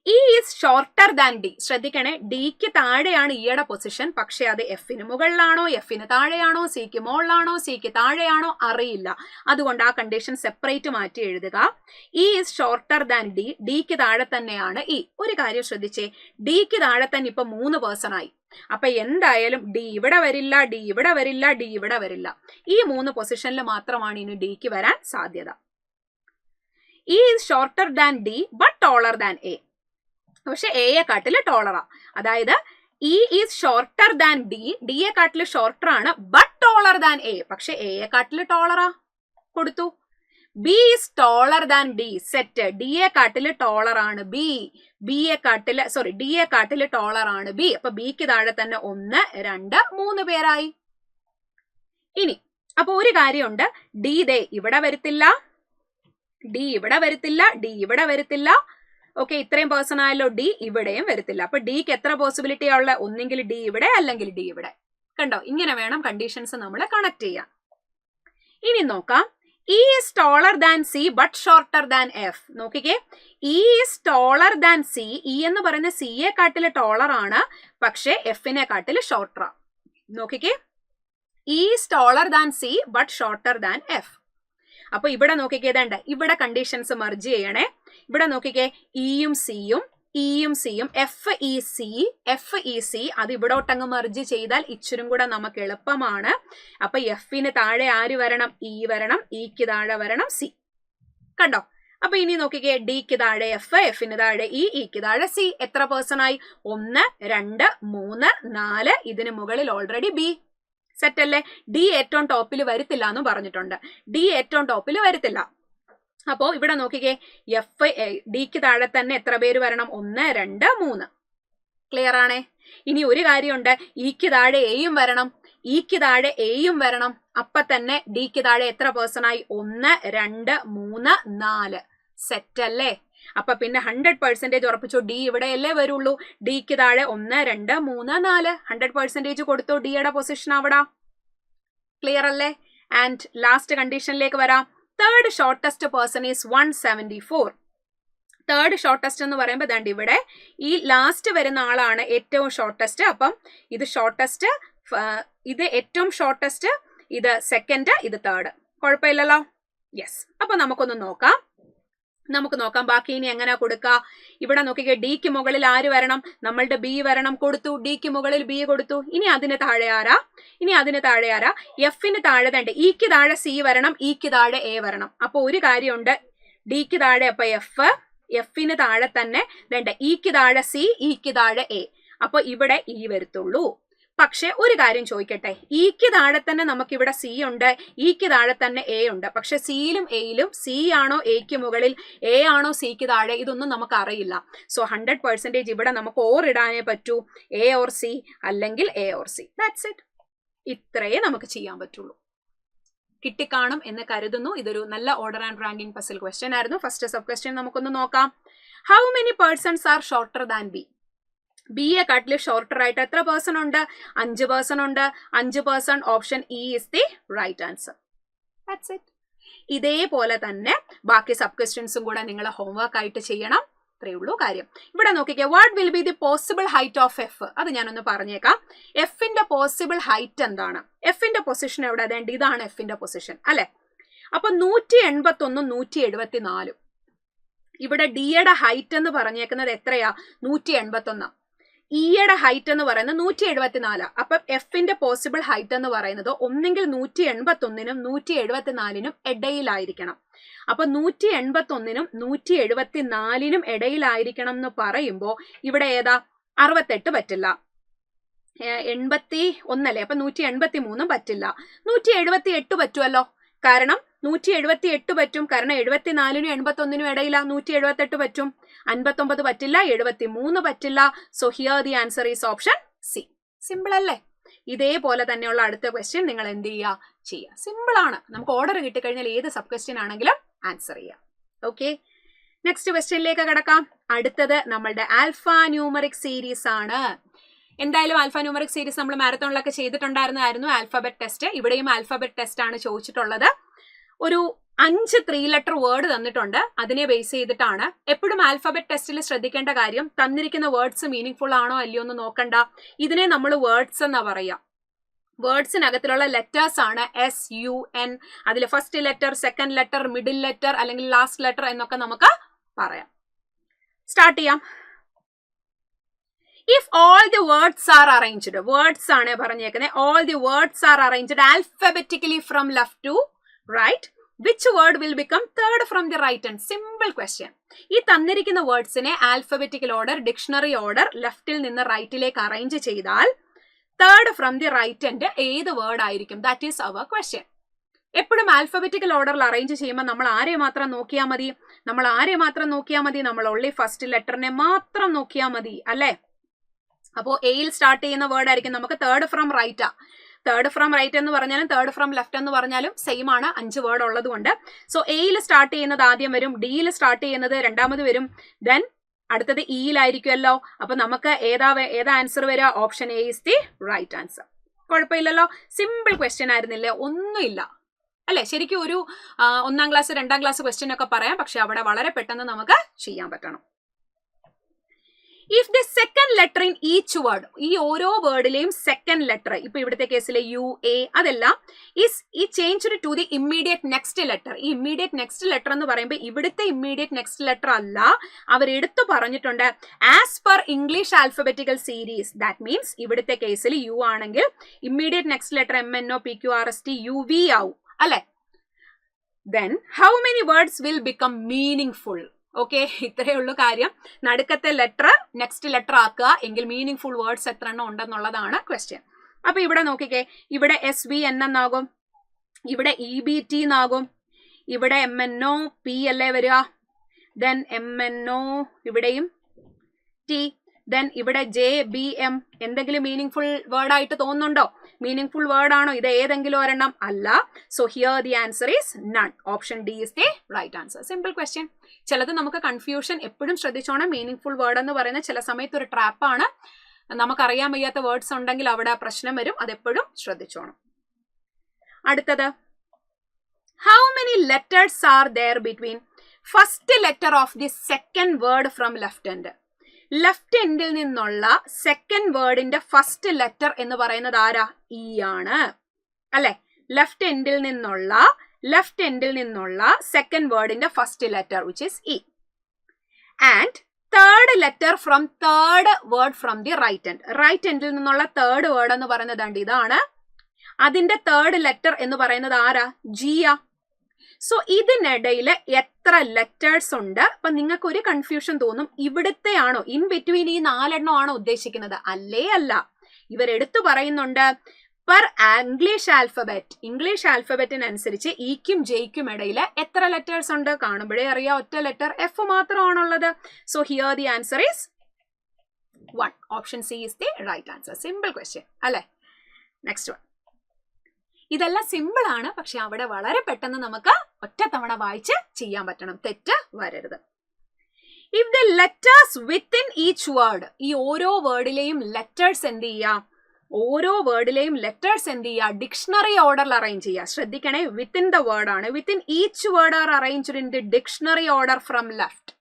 E is shorter than D. ശ്രദ്ധിക്കണേ, ഡിക്ക് താഴെയാണ് ഇയുടെ പൊസിഷൻ. പക്ഷെ അത് എഫിന് മുകളിലാണോ, എഫിന് താഴെയാണോ, സിക്ക് മുകളിലാണോ, സിക്ക് താഴെയാണോ അറിയില്ല. അതുകൊണ്ട് ആ കണ്ടീഷൻ സെപ്പറേറ്റ് മാറ്റി എഴുതുക. E is shorter than D. ഡിക്ക് താഴെ തന്നെയാണ് ഇ. ഒരു കാര്യം ശ്രദ്ധിച്ചേ, ഡിക്ക് താഴെ തന്നെ ഇപ്പൊ 3 പേഴ്സൺ ആയി. അപ്പൊ എന്തായാലും ഡി ഇവിടെ വരില്ല, ഡി ഇവിടെ വരില്ല, ഡി ഇവിടെ വരില്ല. ഈ 3 പൊസിഷനിൽ മാത്രമാണ് ഇനി ഡിക്ക് വരാൻ സാധ്യത. E is shorter than D but taller than A. പക്ഷെ എയെ കാട്ടില് ടോളറാ. അതായത് E is shorter than D, ഡിയെ കാട്ടില് ഷോർട്ടർ ആണ്, ബട്ട് ടോളർ ദാൻ എ, പക്ഷെ എയെ കാട്ടില് ടോളറാ കൊടുത്തു. B is taller than D, set, ഡിയെ കാട്ടില് ടോളർ ആണ് ബി, ഡിയെ കാട്ടില് ടോളർ ആണ് ബി. അപ്പൊ ബിക്ക് താഴെ തന്നെ 1 2 3 പേരായി. ഇനി അപ്പൊ ഒരു കാര്യമുണ്ട്, ഡി ദേ ഇവിടെ വരത്തില്ല, ഡി ഇവിടെ വരത്തില്ല, ഡി ഇവിടെ വരത്തില്ല. ഓക്കെ, ഇത്രയും പേഴ്സൺ ആയല്ലോ, ഡി ഇവിടെയും വരത്തില്ല. അപ്പൊ ഡിക്ക് എത്ര പോസിബിലിറ്റിയാ ഉള്ള? ഒന്നെങ്കിൽ ഡി ഇവിടെ, അല്ലെങ്കിൽ ഡി ഇവിടെ. കണ്ടോ, ഇങ്ങനെ വേണം കണ്ടീഷൻസ് നമ്മൾ കണക്ട് ചെയ്യാൻ. ഇനി നോക്കാം, E is taller than C but shorter than F. നോക്കിക്കേ, E is taller than C, E എന്ന് പറയുന്ന സിയെ കാട്ടില് ടോളർ ആണ്, പക്ഷെ എഫിനെ കാട്ടില് ഷോർട്ടറാ. നോക്കിക്കേ, E is taller than C but shorter than F. അപ്പൊ ഇവിടെ നോക്കിക്കേ, ഇതേണ്ട, ഇവിടെ കണ്ടീഷൻസ് മെർജ് ചെയ്യണേ. ഇവിടെ നോക്കിക്കേ, ഇയും സിയും, ഇയും സിയും, എഫ് ഇ സി അത് ഇവിടോട്ടങ്ങ് മെർജ് ചെയ്താൽ ഇച്ചിരും കൂടെ നമുക്ക് എളുപ്പമാണ്. അപ്പൊ എഫിന് താഴെ ആര് വരണം? ഇ വരണം, ഇക്ക് താഴെ വരണം സി. കണ്ടോ? അപ്പൊ ഇനി നോക്കിക്കേ, ഡിക്ക് താഴെ എഫ്, എഫിന് താഴെ ഇ, ഇക്ക് താഴെ സി. എത്ര പേഴ്സൺ ആയി? 1 2 3 4. ഇതിന് മുകളിൽ ഓൾറെഡി ബി. സെറ്റ് അല്ലേ? ഡി ഏറ്റവും ടോപ്പിൽ വരത്തില്ല എന്ന് പറഞ്ഞിട്ടുണ്ട്, ഡി ഏറ്റവും ടോപ്പിൽ വരത്തില്ല. അപ്പോ ഇവിടെ നോക്കിക്കേ, എഫ് ഡിക്ക് താഴെ തന്നെ എത്ര പേര് വരണം? 1 2 3. ക്ലിയർ ആണേ? ഇനി ഒരു കാര്യമുണ്ട്, ഇക്ക് താഴെ എയും വരണം, ഇക്ക് താഴെ എയും വരണം. അപ്പൊ തന്നെ ഡിക്ക് താഴെ എത്ര പേഴ്സൺ ആയി? 1 2 3 4. സെറ്റ് അല്ലേ? അപ്പൊ പിന്നെ 100% ഉറപ്പിച്ചു, ഡി ഇവിടെയല്ലേ വരുള്ളൂ. ഡിക്ക് താഴെ 1 2 3 4. 100% കൊടുത്തു, ഡിയുടെ പൊസിഷൻ അവിടെ. ക്ലിയർ അല്ലേ? ആൻഡ് ലാസ്റ്റ് കണ്ടീഷനിലേക്ക് വരാം. Third shortest person is 174. Third shortest എന്ന് പറയുമ്പോൾ ദാണ്ട് ഇവിടെ ഈ ലാസ്റ്റ് വരുന്ന ആളാണ് ഏറ്റവും ഷോർട്ടസ്റ്റ്. അപ്പം ഇത് ഷോർട്ടസ്റ്റ്, ഇത് ഏറ്റവും ഷോർട്ടസ്റ്റ്, ഇത് സെക്കൻഡ്, ഇത് തേർഡ്. കുഴപ്പമില്ലല്ലോ? യെസ്. അപ്പൊ നമുക്കൊന്ന് നോക്കാം. ബാക്കി ഇനി എങ്ങനെ കൊടുക്കുക? ഇവിടെ നോക്കിക്കേ, ഡിക്ക് മുകളിൽ ആര് വരണം? നമ്മളുടെ ബി വരണം. കൊടുത്തു, ഡിക്ക് മുകളിൽ ബി കൊടുത്തു. ഇനി അതിന് താഴെ ആരാ? എഫിന് താഴെ തന്നെ ഇക്ക് താഴെ സി വരണം, ഇക്ക് താഴെ എ വരണം. അപ്പൊ ഒരു കാര്യമുണ്ട്, ഡിക്ക് താഴെ അപ്പൊ എഫ്, എഫിന് താഴെ തന്നെ വേണ്ട ഇക്ക് താഴെ സി, ഇക്ക് താഴെ എ. അപ്പൊ ഇവിടെ ഇ വരത്തുള്ളൂ. പക്ഷെ ഒരു കാര്യം ചോദിക്കട്ടെ, ഇക്ക് താഴെ തന്നെ നമുക്കിവിടെ സി ഉണ്ട്, ഇക്ക് താഴെ തന്നെ എ ഉണ്ട്. പക്ഷെ സിയിലും എയിലും സി ആണോ എക്ക് മുകളിൽ, എ ആണോ സിക്ക് താഴെ, ഇതൊന്നും നമുക്ക് അറിയില്ല. സോ 100% ഇവിടെ നമുക്ക് ഓർ ഇടാനേ പറ്റൂ, എ ഓർ സി അല്ലെങ്കിൽ A or C. That's it. ഇത്രയേ നമുക്ക് ചെയ്യാൻ പറ്റുള്ളൂ. കിട്ടിക്കാണും എന്ന് കരുതുന്നു. ഇതൊരു നല്ല order and ranking puzzle question ആയിരുന്നു. ഫസ്റ്റ് സബ് ക്വസ്റ്റ്യൻ നമുക്കൊന്ന് നോക്കാം. How many persons are shorter than B? ബിയെ കാട്ടില് ഷോർട്ടർ ആയിട്ട് എത്ര പേഴ്സൺ ഉണ്ട്? 5 പേഴ്സൺ ഉണ്ട്. 5 person, option E is the right answer. That's it. ഇതേപോലെ തന്നെ ബാക്കി സബ് ക്വസ്റ്റ്യൻസും കൂടെ നിങ്ങൾ ഹോംവർക്ക് ആയിട്ട് ചെയ്യണം. അത്രയേ ഉള്ളൂ കാര്യം. ഇവിടെ നോക്കിക്കേ, what will be the possible height of F? അത് ഞാനൊന്ന് പറഞ്ഞേക്കാം. എഫിന്റെ പോസിബിൾ ഹൈറ്റ് എന്താണ്? എഫിന്റെ പൊസിഷൻ എവിടെ? അതേണ്ട, ഇതാണ് എഫിന്റെ പൊസിഷൻ അല്ലെ? അപ്പൊ 181 174. ഇവിടെ ഡിയുടെ ഹൈറ്റ് എന്ന് പറഞ്ഞേക്കുന്നത് എത്രയാ? 181. ഇയുടെ ഹൈറ്റ് എന്ന് പറയുന്നത് 174. അപ്പം എഫിന്റെ പോസിബിൾ ഹൈറ്റ് എന്ന് പറയുന്നത് ഒന്നെങ്കിൽ 181നും 174നും ഇടയിലായിരിക്കണം. അപ്പൊ 181നും 174നും ഇടയിലായിരിക്കണം എന്ന് പറയുമ്പോൾ ഇവിടെ ഏതാ? 68 പറ്റില്ല, 81 അല്ലേ? അപ്പൊ 183 പറ്റില്ല. 178 പറ്റുമല്ലോ, കാരണം 178 പറ്റും, കാരണം 74നും 81നും ഇടയില. 178 പറ്റും. 59 പറ്റില്ല, 73 പറ്റില്ല. So here the answer is option C. Simple അല്ലേ? ഇതേപോലെ തന്നെയുള്ള അടുത്ത ക്വസ്റ്റ്യൻ നിങ്ങൾ എന്ത് ചെയ്യുക? സിമ്പിൾ ആണ്. നമുക്ക് ഓർഡർ കിട്ടിക്കഴിഞ്ഞാൽ ഏത് സബ് ക്വസ്റ്റ്യൻ ആണെങ്കിലും ആൻസർ ചെയ്യാം. ഓക്കെ, നെക്സ്റ്റ് ക്വസ്റ്റ്യനിലേക്ക് കിടക്കാം. അടുത്തത് നമ്മളുടെ ആൽഫ ന്യൂമറിക് സീരീസ് ആണ്. എന്തായാലും ആൽഫ ന്യൂമറിക് സീരീസ് നമ്മൾ മാരത്തോണിലൊക്കെ ചെയ്തിട്ടുണ്ടായിരുന്നതായിരുന്നു ആൽഫബറ്റ് ടെസ്റ്റ്. ഇവിടെയും ആൽഫബറ്റ് ടെസ്റ്റ് ആണ് ചോദിച്ചിട്ടുള്ളത്. ഒരു 5 3 ലെറ്റർ വേർഡ് തന്നിട്ടുണ്ട്. അതിനെ ബേസ് ചെയ്തിട്ടാണ്. എപ്പോഴും ആൽഫബറ്റ് ടെസ്റ്റിൽ ശ്രദ്ധിക്കേണ്ട കാര്യം, തന്നിരിക്കുന്ന വേർഡ്സ് മീനിങ് ഫുൾ ആണോ അല്ലയോ എന്ന് നോക്കണ്ട. ഇതിനെ നമ്മൾ വേർഡ്സ് എന്നാ പറയാം. വേർഡ്സിനകത്തിലുള്ള ലെറ്റേഴ്സ് ആണ് SUN. അതിൽ first letter, second letter, middle letter അല്ലെങ്കിൽ ലാസ്റ്റ് ലെറ്റർ എന്നൊക്കെ നമുക്ക് പറയാം. സ്റ്റാർട്ട് ചെയ്യാം. If all the words are arranged, words ആണ് പറഞ്ഞേക്കുന്നത്, all the words are arranged alphabetically from left to right, which word will become third from the right hand? Simple question. ഈ തന്നിരിക്കുന്ന വേർഡ്സിനെ alphabetical order, dictionary order, ലെഫ്റ്റിൽ നിന്ന് റൈറ്റിലേക്ക് arrange ചെയ്താൽ third from the right hand ഏത് word ആയിരിക്കും? That is our question. എപ്പോഴും ആൽഫബറ്റിക്കൽ ഓർഡറിൽ അറേഞ്ച് ചെയ്യുമ്പോൾ നമ്മൾ ആരെ മാത്രം നോക്കിയാൽ മതി? നമ്മൾ ഓൺലി ഫസ്റ്റ് ലെറ്ററിനെ മാത്രം നോക്കിയാൽ മതി അല്ലേ? അപ്പോൾ എയിൽ സ്റ്റാർട്ട് ചെയ്യുന്ന വേർഡ് ആയിരിക്കും നമുക്ക് തേർഡ് ഫ്രം റൈറ്റാ. തേർഡ് ഫ്രം റൈറ്റ് എന്ന് പറഞ്ഞാലും തേർഡ് ഫ്രം ലെഫ്റ്റ് എന്ന് പറഞ്ഞാലും സെയിം ആണ്, 5 വേർഡ് ഉള്ളത് കൊണ്ട്. സോ എയിൽ സ്റ്റാർട്ട് ചെയ്യുന്നത് ആദ്യം വരും, ഡിയിൽ സ്റ്റാർട്ട് ചെയ്യുന്നത് രണ്ടാമത് വരും, ദെൻ അടുത്തത് ഇയിലായിരിക്കുമല്ലോ. അപ്പൊ നമുക്ക് ഏതാ ആൻസർ വരിക? Option A is the right answer. കുഴപ്പമില്ലല്ലോ, സിമ്പിൾ ക്വസ്റ്റ്യൻ ആയിരുന്നില്ലേ? ഒന്നുമില്ല അല്ലെ? ശരിക്കും ഒരു 1ാം ക്ലാസ് 2ാം ക്ലാസ് ക്വസ്റ്റ്യൻ ഒക്കെ പറയാം, പക്ഷെ അവിടെ വളരെ പെട്ടെന്ന് നമുക്ക് ചെയ്യാൻ പറ്റണം. If the second letter in each word, ഈ ഓരോ വേർഡിലെയും സെക്കൻഡ് ലെറ്റർ, ഇപ്പൊ ഇവിടുത്തെ കേസിലെ യു, എ അതെല്ലാം ഈ change to the immediate next letter. ഈ ഇമ്മീഡിയറ്റ് നെക്സ്റ്റ് ലെറ്റർ എന്ന് പറയുമ്പോൾ ഇവിടുത്തെ ഇമ്മീഡിയറ്റ് നെക്സ്റ്റ് ലെറ്റർ അല്ല, അവരെടുത്തു പറഞ്ഞിട്ടുണ്ട് as per English alphabetical series. That means ഇവിടുത്തെ കേസിൽ യു ആണെങ്കിൽ immediate next letter MNO PQRST UV ആവും അല്ലെ? Then how many words will become meaning okay, ഇത്രയേ ഉള്ളൂ കാര്യം. നടുക്കത്തെ ലെറ്റർ നെക്സ്റ്റ് ലെറ്റർ ആക്കുക, എങ്കിൽ മീനിങ് ഫുൾ വേർഡ്സ് എത്ര എണ്ണം ഉണ്ടെന്നുള്ളതാണ് ക്വസ്റ്റ്യൻ. അപ്പൊ ഇവിടെ നോക്കിക്കേ, ഇവിടെ SVN എന്നാകും, ഇവിടെ EBT എന്നാകും, ഇവിടെ MNO P അല്ലേ വരിക, ദെൻ MNO ഇവിടെയും T, ദെൻ ഇവിടെ JBM. എന്തെങ്കിലും മീനിങ് ഫുൾ വേർഡ് ആയിട്ട് തോന്നുന്നുണ്ടോ? മീനിങ് ഫുൾ വേർഡ് ആണോ ഇത്? ഏതെങ്കിലും ഒരെണ്ണം അല്ല. So here the answer is none. Option D is the right answer. Simple question. ചിലത് നമുക്ക് കൺഫ്യൂഷൻ എപ്പോഴും ശ്രദ്ധിച്ചോണം. മീനിങ് ഫുൾ വേർഡ് എന്ന് പറയുന്നത് ചില സമയത്ത് ഒരു ട്രാപ്പാണ്. നമുക്കറിയാൻ വയ്യാത്ത വേർഡ്സ് ഉണ്ടെങ്കിൽ അവിടെ പ്രശ്നം വരും, അതെപ്പോഴും ശ്രദ്ധിച്ചോണം. അടുത്തത്, how many letters are there between first letter of the second word from left hand? Left എൻഡിൽ നിന്നുള്ള സെക്കൻഡ് വേർഡിന്റെ ഫസ്റ്റ് ലെറ്റർ എന്ന് പറയുന്നത് ആരാ? ഇ ആണ് അല്ലെ? ലെഫ്റ്റ് എൻഡിൽ നിന്നുള്ള സെക്കൻഡ് വേർഡിന്റെ first letter which is E. And third letter from third word from the right hand. Right എൻഡിൽ നിന്നുള്ള തേർഡ് വേർഡ് എന്ന് പറയുന്നത് ഇതാണ്. അതിന്റെ തേർഡ് ലെറ്റർ എന്ന് പറയുന്നത് ആരാ? ജിയാ. സോ ഇതിനിടയിൽ എത്ര ലെറ്റേഴ്സ് ഉണ്ട്? അപ്പൊ നിങ്ങൾക്ക് ഒരു കൺഫ്യൂഷൻ തോന്നും, ഇവിടുത്തെ ആണോ, ഇൻ ബിറ്റ്വീൻ ഈ 4 എണ്ണം ആണോ ഉദ്ദേശിക്കുന്നത്? അല്ലേ അല്ല. ഇവരെടുത്തു പറയുന്നുണ്ട് പെർ ഇംഗ്ലീഷ് ആൽഫബറ്റിനനുസരിച്ച് ഇക്കും ജെയ്ക്കും ഇടയിൽ എത്ര ലെറ്റേഴ്സ് ഉണ്ട്? കാണുമ്പോഴേ അറിയാം, ഒറ്റ ലെറ്റർ F മാത്രമാണുള്ളത്. So here the answer is 1. Option C is the right answer. Simple question അല്ലെ? Next one. ഇതെല്ലാം സിമ്പിൾ ആണ്, പക്ഷെ അവിടെ വളരെ പെട്ടെന്ന് നമുക്ക് ഒറ്റ തവണ വായിച്ച് ചെയ്യാൻ പറ്റണം, തെറ്റ് വരരുത്. If the letters within each word, ഈ ഓരോ വേർഡിലെയും ലെറ്റേഴ്സ് എന്ത് ചെയ്യാം? ഡിക്ഷണറി ഓർഡറിൽ അറേഞ്ച് ചെയ്യുക. ശ്രദ്ധിക്കണേ, വിത്തിൻ ദ വേർഡ് ആണ്. Within each word R arranged in the dictionary order from left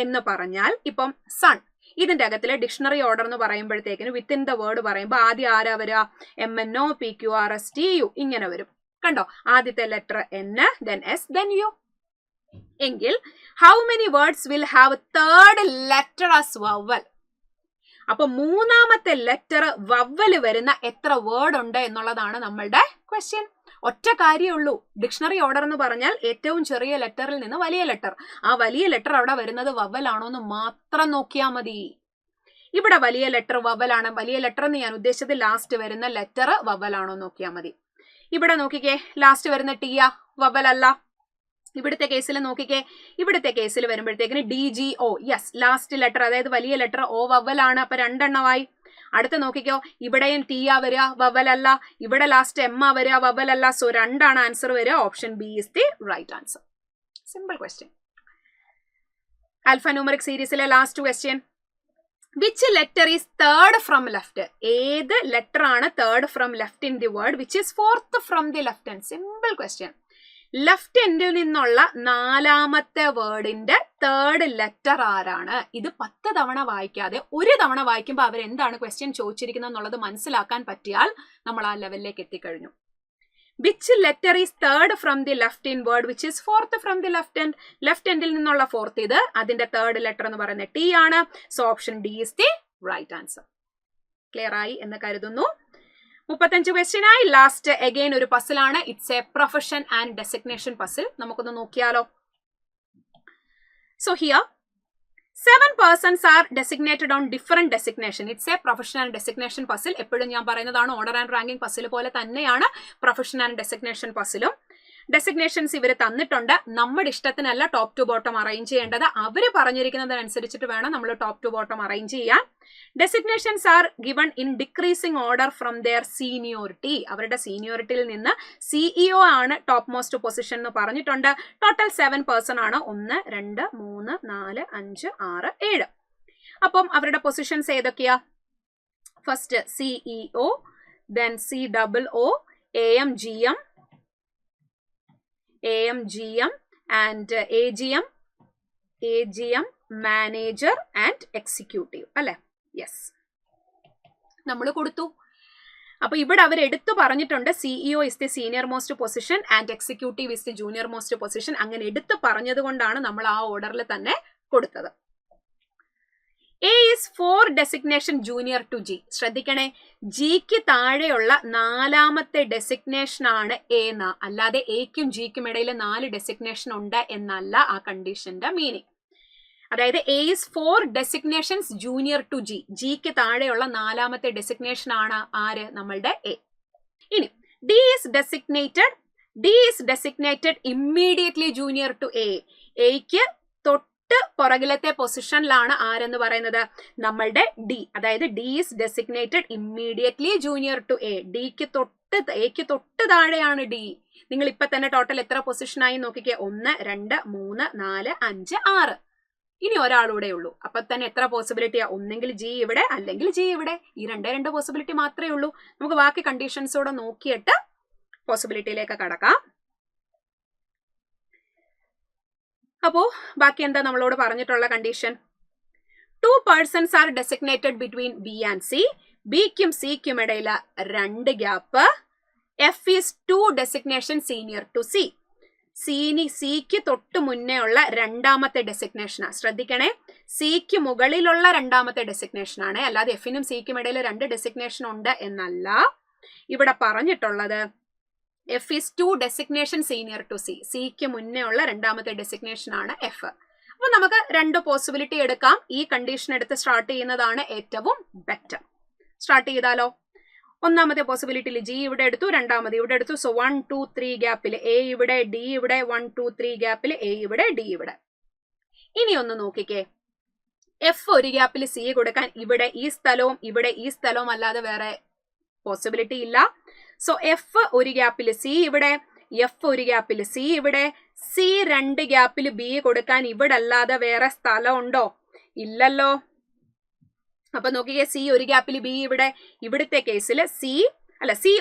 എന്ന് പറഞ്ഞാൽ, ഇപ്പം സൺ, ഇതിന്റെ അകത്തിലെ ഡിക്ഷണറി ഓർഡർ എന്ന് പറയുമ്പോഴത്തേക്കിന് വിത്തിൻ ദ വേർഡ് പറയുമ്പോൾ ആദ്യം ആരാ വരിക? MNO PQRST U ഇങ്ങനെ വരും. കണ്ടോ? ആദ്യത്തെ letter N, then S, then U. എങ്കിൽ how many words will have third letter as vowel? അപ്പൊ മൂന്നാമത്തെ ലെറ്റർ വവ്വൽ വരുന്ന എത്ര വേർഡ് ഉണ്ട് എന്നുള്ളതാണ് നമ്മളുടെ ക്വസ്റ്റ്യൻ. ഒറ്റ കാര്യമേ ഉള്ളൂ. ഡിക്ഷണറി ഓർഡർ എന്ന് പറഞ്ഞാൽ ഏറ്റവും ചെറിയ ലെറ്ററിൽ നിന്ന് വലിയ ലെറ്റർ, ആ വലിയ ലെറ്റർ അവിടെ വരുന്നത് വവ്വലാണോ എന്ന് മാത്രം നോക്കിയാൽ മതി. ഇവിടെ വലിയ ലെറ്റർ വവ്വലാണ്. വലിയ ലെറ്റർ എന്ന് ഞാൻ ഉദ്ദേശിച്ചത് ലാസ്റ്റ് വരുന്ന ലെറ്റർ വവ്വലാണോ നോക്കിയാൽ മതി. ഇവിടെ നോക്കിക്കേ, ലാസ്റ്റ് വരുന്ന ടിയ വവ്വലല്ല. ഇവിടുത്തെ കേസിൽ നോക്കിക്കേ, ഇവിടുത്തെ കേസിൽ വരുമ്പോഴത്തേക്കിന് DGO, യെസ്, ലാസ്റ്റ് ലെറ്റർ അതായത് വലിയ ലെറ്റർ O വവ്വലാണ്. അപ്പൊ 2 എണ്ണമായി. അടുത്ത് നോക്കിക്കോ, ഇവിടെയും ടിയ വരിക, വവ്വലല്ല. ഇവിടെ ലാസ്റ്റ് M വരിക, വവ്വലല്ല. സോ 2 ആണ് ആൻസർ വരിക. Option B is the right answer. Simple question. Alpha numeric സീരീസിലെ last question. Which letter is third from left? ഏത് ലെറ്റർ ആണ് third from left in the word which is fourth from the left hand? Simple question. Left എൻഡിൽ നിന്നുള്ള 4ാമത്തെ വേർഡിന്റെ third letter ആരാണ്? ഇത് 10 തവണ വായിക്കാതെ ഒരു തവണ വായിക്കുമ്പോൾ അവരെന്താണ് ക്വസ്റ്റ്യൻ ചോദിച്ചിരിക്കുന്നത് എന്നുള്ളത് മനസ്സിലാക്കാൻ പറ്റിയാൽ നമ്മൾ ആ ലെവലിലേക്ക് എത്തിക്കഴിഞ്ഞു. Which letter is third from the left in word which is fourth from the left hand? Left എൻഡിൽ നിന്നുള്ള ഫോർത്ത്, ഇത് അതിന്റെ തേർഡ് ലെറ്റർ എന്ന് പറയുന്നത് T ആണ്. So option D is the right answer. Clear ആയി എന്ന് കരുതുന്നു. 35 ക്വസ്റ്റ്യൻ ആയി. ലാസ്റ്റ് അഗൈൻ ഒരു പസിലാണ്. It's a profession and designation puzzle. നമുക്കൊന്ന് നോക്കിയാലോ. So here 7 persons are designated on different designation. It's a profession and designation puzzle. എപ്പോഴും ഞാൻ പറയുന്നതാണ്, ഓർഡർ ആൻഡ് റാങ്കിങ് പസിൽ പോലെ തന്നെയാണ് പ്രൊഫഷൻ ആൻഡ് ഡെസിഗ്നേഷൻ പസിലും. ഡെസിഗ്നേഷൻസ് ഇവർ തന്നിട്ടുണ്ട്. നമ്മുടെ ഇഷ്ടത്തിനല്ല ടോപ്പ് ടു ബോട്ടം അറേഞ്ച് ചെയ്യേണ്ടത്. അവർ പറഞ്ഞിരിക്കുന്നതിനനുസരിച്ചിട്ട് വേണം നമ്മൾ ടോപ്പ് ടു ബോട്ടം അറേഞ്ച് ചെയ്യാൻ. Designations are given in decreasing order from their seniority. അവരുടെ സീനിയോറിറ്റിയിൽ നിന്ന് CEO ആണ് ടോപ്പ് മോസ്റ്റ് പൊസിഷൻ എന്ന് പറഞ്ഞിട്ടുണ്ട്. ടോട്ടൽ 7 പേഴ്സൺ ആണ്. 1 2 3 4 5 6 7. അപ്പം അവരുടെ പൊസിഷൻസ് ഏതൊക്കെയാ? First CEO, then COO, AM, GM and AGM, manager and executive അല്ലെ? യെസ്, നമ്മൾ കൊടുത്തു. അപ്പൊ ഇവിടെ അവർ എടുത്തു പറഞ്ഞിട്ടുണ്ട് CEO is the senior most position and executive is the junior most position. അങ്ങനെ എടുത്തു പറഞ്ഞത് കൊണ്ടാണ് നമ്മൾ ആ ഓർഡറിൽ തന്നെ കൊടുത്തത്. A is 4 designation junior to G. ശ്രദ്ധിക്കണേ, ജിക്ക് താഴെയുള്ള 4ാമത്തെ ഡെസിഗ്നേഷൻ ആണ് എ എന്ന, അല്ലാതെ എക്കും ജിക്കും ഇടയിൽ 4 ഡെസിഗ്നേഷൻ ഉണ്ട് എന്നല്ല ആ കണ്ടീഷന്റെ മീനിങ്. അതായത് A is 4 designations junior to G. ജിക്ക് താഴെയുള്ള 4ാമത്തെ ഡെസിഗ്നേഷൻ ആണ് ആര്? നമ്മളുടെ എ. ഇനി D is designated immediately junior to A. എക്ക് പുറകിലത്തെ പൊസിഷനിലാണ് ആരെന്ന് പറയുന്നത്? നമ്മളുടെ ഡി. അതായത് D is designated immediately junior to A. എക്ക് തൊട്ട് താഴെയാണ് ഡി. നിങ്ങൾ ഇപ്പൊ തന്നെ ടോട്ടൽ എത്ര പൊസിഷൻ ആയി നോക്കിക്കേ. 1 2 3 4 5 6. ഇനി ഒരാളൂടെ ഉള്ളൂ. അപ്പൊ തന്നെ എത്ര പോസിബിലിറ്റിയാ? ഒന്നെങ്കിൽ ജി ഇവിടെ, അല്ലെങ്കിൽ ജി ഇവിടെ. ഈ 2 പോസിബിലിറ്റി മാത്രമേ ഉള്ളൂ. നമുക്ക് ബാക്കി കണ്ടീഷൻസോടെ നോക്കിയിട്ട് പോസിബിലിറ്റിയിലേക്ക് കടക്കാം. അപ്പോ ബാക്കി എന്താ നമ്മളോട് പറഞ്ഞിട്ടുള്ള condition? 2 persons are designated between B and C. ബിക്കും സിക്കും ഇടയിൽ 2 gap. F is 2 designation senior to C. സിക്ക് തൊട്ട് മുന്നേ ഉള്ള 2ാമത്തെ ഡെസിഗ്നേഷനാ. ശ്രദ്ധിക്കണേ, സിക്ക് മുകളിലുള്ള 2ാമത്തെ ഡെസിഗ്നേഷൻ ആണ്, അല്ലാതെ എഫിനും സിക്കും ഇടയിൽ 2 ഡെസിഗ്നേഷൻ ഉണ്ട് എന്നല്ല ഇവിടെ പറഞ്ഞിട്ടുള്ളത്. F is 2 designation senior to C. സിക്ക് മുന്നേ ഉള്ള 2ാമത്തെ ഡെസിഗ്നേഷൻ ആണ് F. അപ്പൊ നമുക്ക് 2 പോസിബിലിറ്റി എടുക്കാം. ഈ കണ്ടീഷൻ എടുത്ത് സ്റ്റാർട്ട് ചെയ്യുന്നതാണ് ഏറ്റവും ബെറ്റർ. സ്റ്റാർട്ട് ചെയ്താലോ? 1ാമത്തെ പോസിബിലിറ്റിയിൽ ജി ഇവിടെ എടുത്തു, 2ാമത് ഇവിടെ എടുത്തു. സോ 1 2 3 ഗ്യാപ്പിൽ എ ഇവിടെ, ഡി ഇവിടെ. 1 2 3 ഗ്യാപ്പിൽ എ ഇവിടെ, ഡി ഇവിടെ. ഇനി ഒന്ന് നോക്കിക്കേ, എഫ് ഒരു ഗ്യാപ്പിൽ സി കൊടുക്കാൻ ഇവിടെ ഈ സ്ഥലവും ഇവിടെ ഈ സ്ഥലവും അല്ലാതെ വേറെ പോസിബിലിറ്റി ഇല്ല. സോ എഫ് ഒരു ഗ്യാപ്പിൽ സി ഇവിടെ, എഫ് ഒരു ഗ്യാപ്പിൽ സി ഇവിടെ. സി 2 ഗ്യാപ്പിൽ ബി കൊടുക്കാൻ ഇവിടെ അല്ലാതെ വേറെ സ്ഥലം ഉണ്ടോ? ഇല്ലല്ലോ. അപ്പൊ നോക്കിയേ, സി ഒരു ഗ്യാപ്പിൽ ബി ഇവിടെ. ഇവിടുത്തെ കേസിൽ സി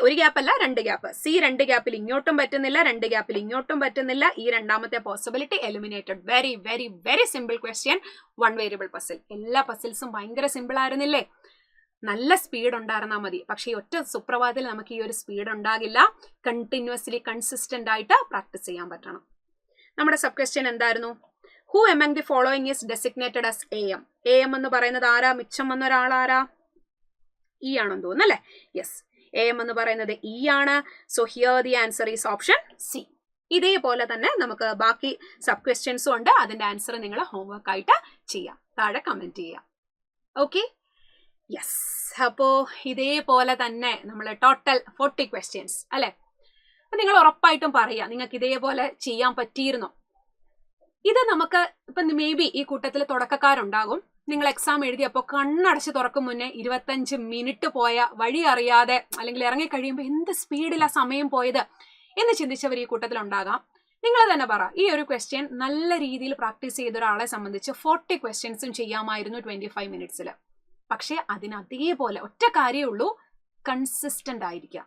ഒരു ഗ്യാപ്പ് അല്ല, 2 ഗ്യാപ്പ്. സി 2 ഗ്യാപ്പിൽ ഇങ്ങോട്ടും പറ്റുന്നില്ല, 2 ഗ്യാപ്പിൽ ഇങ്ങോട്ടും പറ്റുന്നില്ല. ഈ 2ാമത്തെ possibility eliminated. Very very very simple question. 1 variable puzzle. എല്ലാ പസിൽസും ഭയങ്കര സിമ്പിൾ ആയിരുന്നില്ലേ? നല്ല സ്പീഡ് ഉണ്ടായിരുന്നാൽ മതി. പക്ഷേ ഒറ്റ സുപ്രഭാതത്തിൽ നമുക്ക് ഈ ഒരു സ്പീഡ് ഉണ്ടാകില്ല. കണ്ടിന്യൂസ്ലി കൺസിസ്റ്റന്റ് ആയിട്ട് പ്രാക്ടീസ് ചെയ്യാൻ പറ്റണം. നമ്മുടെ സബ് ക്വസ്റ്റ്യൻ എന്തായിരുന്നു? Who among the following is designated as AM? AM എന്ന് പറയുന്നത് ആരാ? മിച്ചം വന്ന ഒരാളാരാ? ഇ ആണെന്ന് തോന്നുന്നു അല്ലേ? യെസ്, AM എന്ന് പറയുന്നത് ഇ ആണ്. So here the answer is option C. ഇതേപോലെ തന്നെ നമുക്ക് ബാക്കി സബ് ക്വസ്റ്റ്യൻസും ഉണ്ട്. അതിന്റെ ആൻസർ നിങ്ങൾ ഹോംവർക്ക് ആയിട്ട് ചെയ്യാം, താഴെ കമന്റ് ചെയ്യാം. Okay, yes. അപ്പോ ഇതേപോലെ തന്നെ നമ്മൾ ടോട്ടൽ 40 ക്വസ്റ്റ്യൻസ് അല്ലെ? അപ്പൊ നിങ്ങൾ ഉറപ്പായിട്ടും പറയാ, നിങ്ങൾക്ക് ഇതേപോലെ ചെയ്യാൻ പറ്റിയിരുന്നോ? ഇത് നമുക്ക് ഇപ്പൊ മേ ബി ഈ കൂട്ടത്തിൽ തുടക്കക്കാരുണ്ടാകും. നിങ്ങൾ എക്സാം എഴുതിയപ്പോൾ കണ്ണടച്ച് തുറക്കും മുന്നേ 25 മിനിറ്റ് പോയ വഴി അറിയാതെ, അല്ലെങ്കിൽ ഇറങ്ങി കഴിയുമ്പോൾ എന്ത് സ്പീഡിലാ സമയം പോയത് എന്ന് ചിന്തിച്ചവർ ഈ കൂട്ടത്തിലുണ്ടാകാം. നിങ്ങൾ തന്നെ പറ, ഈ ഒരു ക്വസ്റ്റ്യൻ നല്ല രീതിയിൽ പ്രാക്ടീസ് ചെയ്ത ഒരാളെ സംബന്ധിച്ച് 40 ക്വസ്റ്റ്യൻസും ചെയ്യാമായിരുന്നു 25 മിനിറ്റ്സിൽ. പക്ഷെ അതിന് അതേപോലെ ഒറ്റ കാര്യമേ ഉള്ളൂ, കൺസിസ്റ്റന്റ് ആയിരിക്കുക.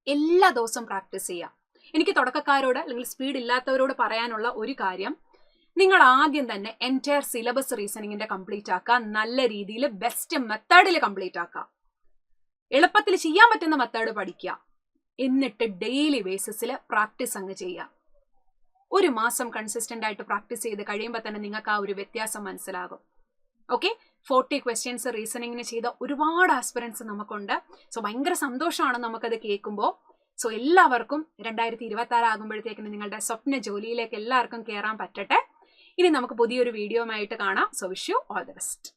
എല്ലാ ദിവസവും പ്രാക്ടീസ് ചെയ്യുക. എനിക്ക് തുടക്കക്കാരോട് അല്ലെങ്കിൽ സ്പീഡ് ഇല്ലാത്തവരോട് പറയാനുള്ള ഒരു കാര്യം, നിങ്ങൾ ആദ്യം തന്നെ എൻറ്റയർ സിലബസ് റീസണിങ്ങിന്റെ കംപ്ലീറ്റ് ആക്കുക. നല്ല രീതിയിൽ ബെസ്റ്റ് മെത്തേഡിൽ കംപ്ലീറ്റ് ആക്കുക. എളുപ്പത്തിൽ ചെയ്യാൻ പറ്റുന്ന മെത്തേഡ് പഠിക്കുക. എന്നിട്ട് ഡെയിലി ബേസിസിൽ പ്രാക്ടീസ് അങ്ങ് ചെയ്യുക. 1 മാസം കൺസിസ്റ്റന്റ് ആയിട്ട് പ്രാക്ടീസ് ചെയ്ത് കഴിയുമ്പോൾ തന്നെ നിങ്ങൾക്ക് ആ ഒരു വ്യത്യാസം മനസ്സിലാകും. ഓക്കെ, 40 ക്വസ്റ്റ്യൻസ് റീസണിങ്ങിന് ചെയ്ത ഒരുപാട് ആസ്പിറൻസ് നമുക്കുണ്ട്. സോ ഭയങ്കര സന്തോഷമാണ് നമുക്കത് കേൾക്കുമ്പോൾ. സോ എല്ലാവർക്കും 2026 ആകുമ്പോഴത്തേക്കിന് നിങ്ങളുടെ സ്വപ്ന ജോലിയിലേക്ക് എല്ലാവർക്കും കയറാൻ പറ്റട്ടെ. ഇനി നമുക്ക് പുതിയൊരു വീഡിയോ ആയിട്ട് കാണാം. So wish you all the best.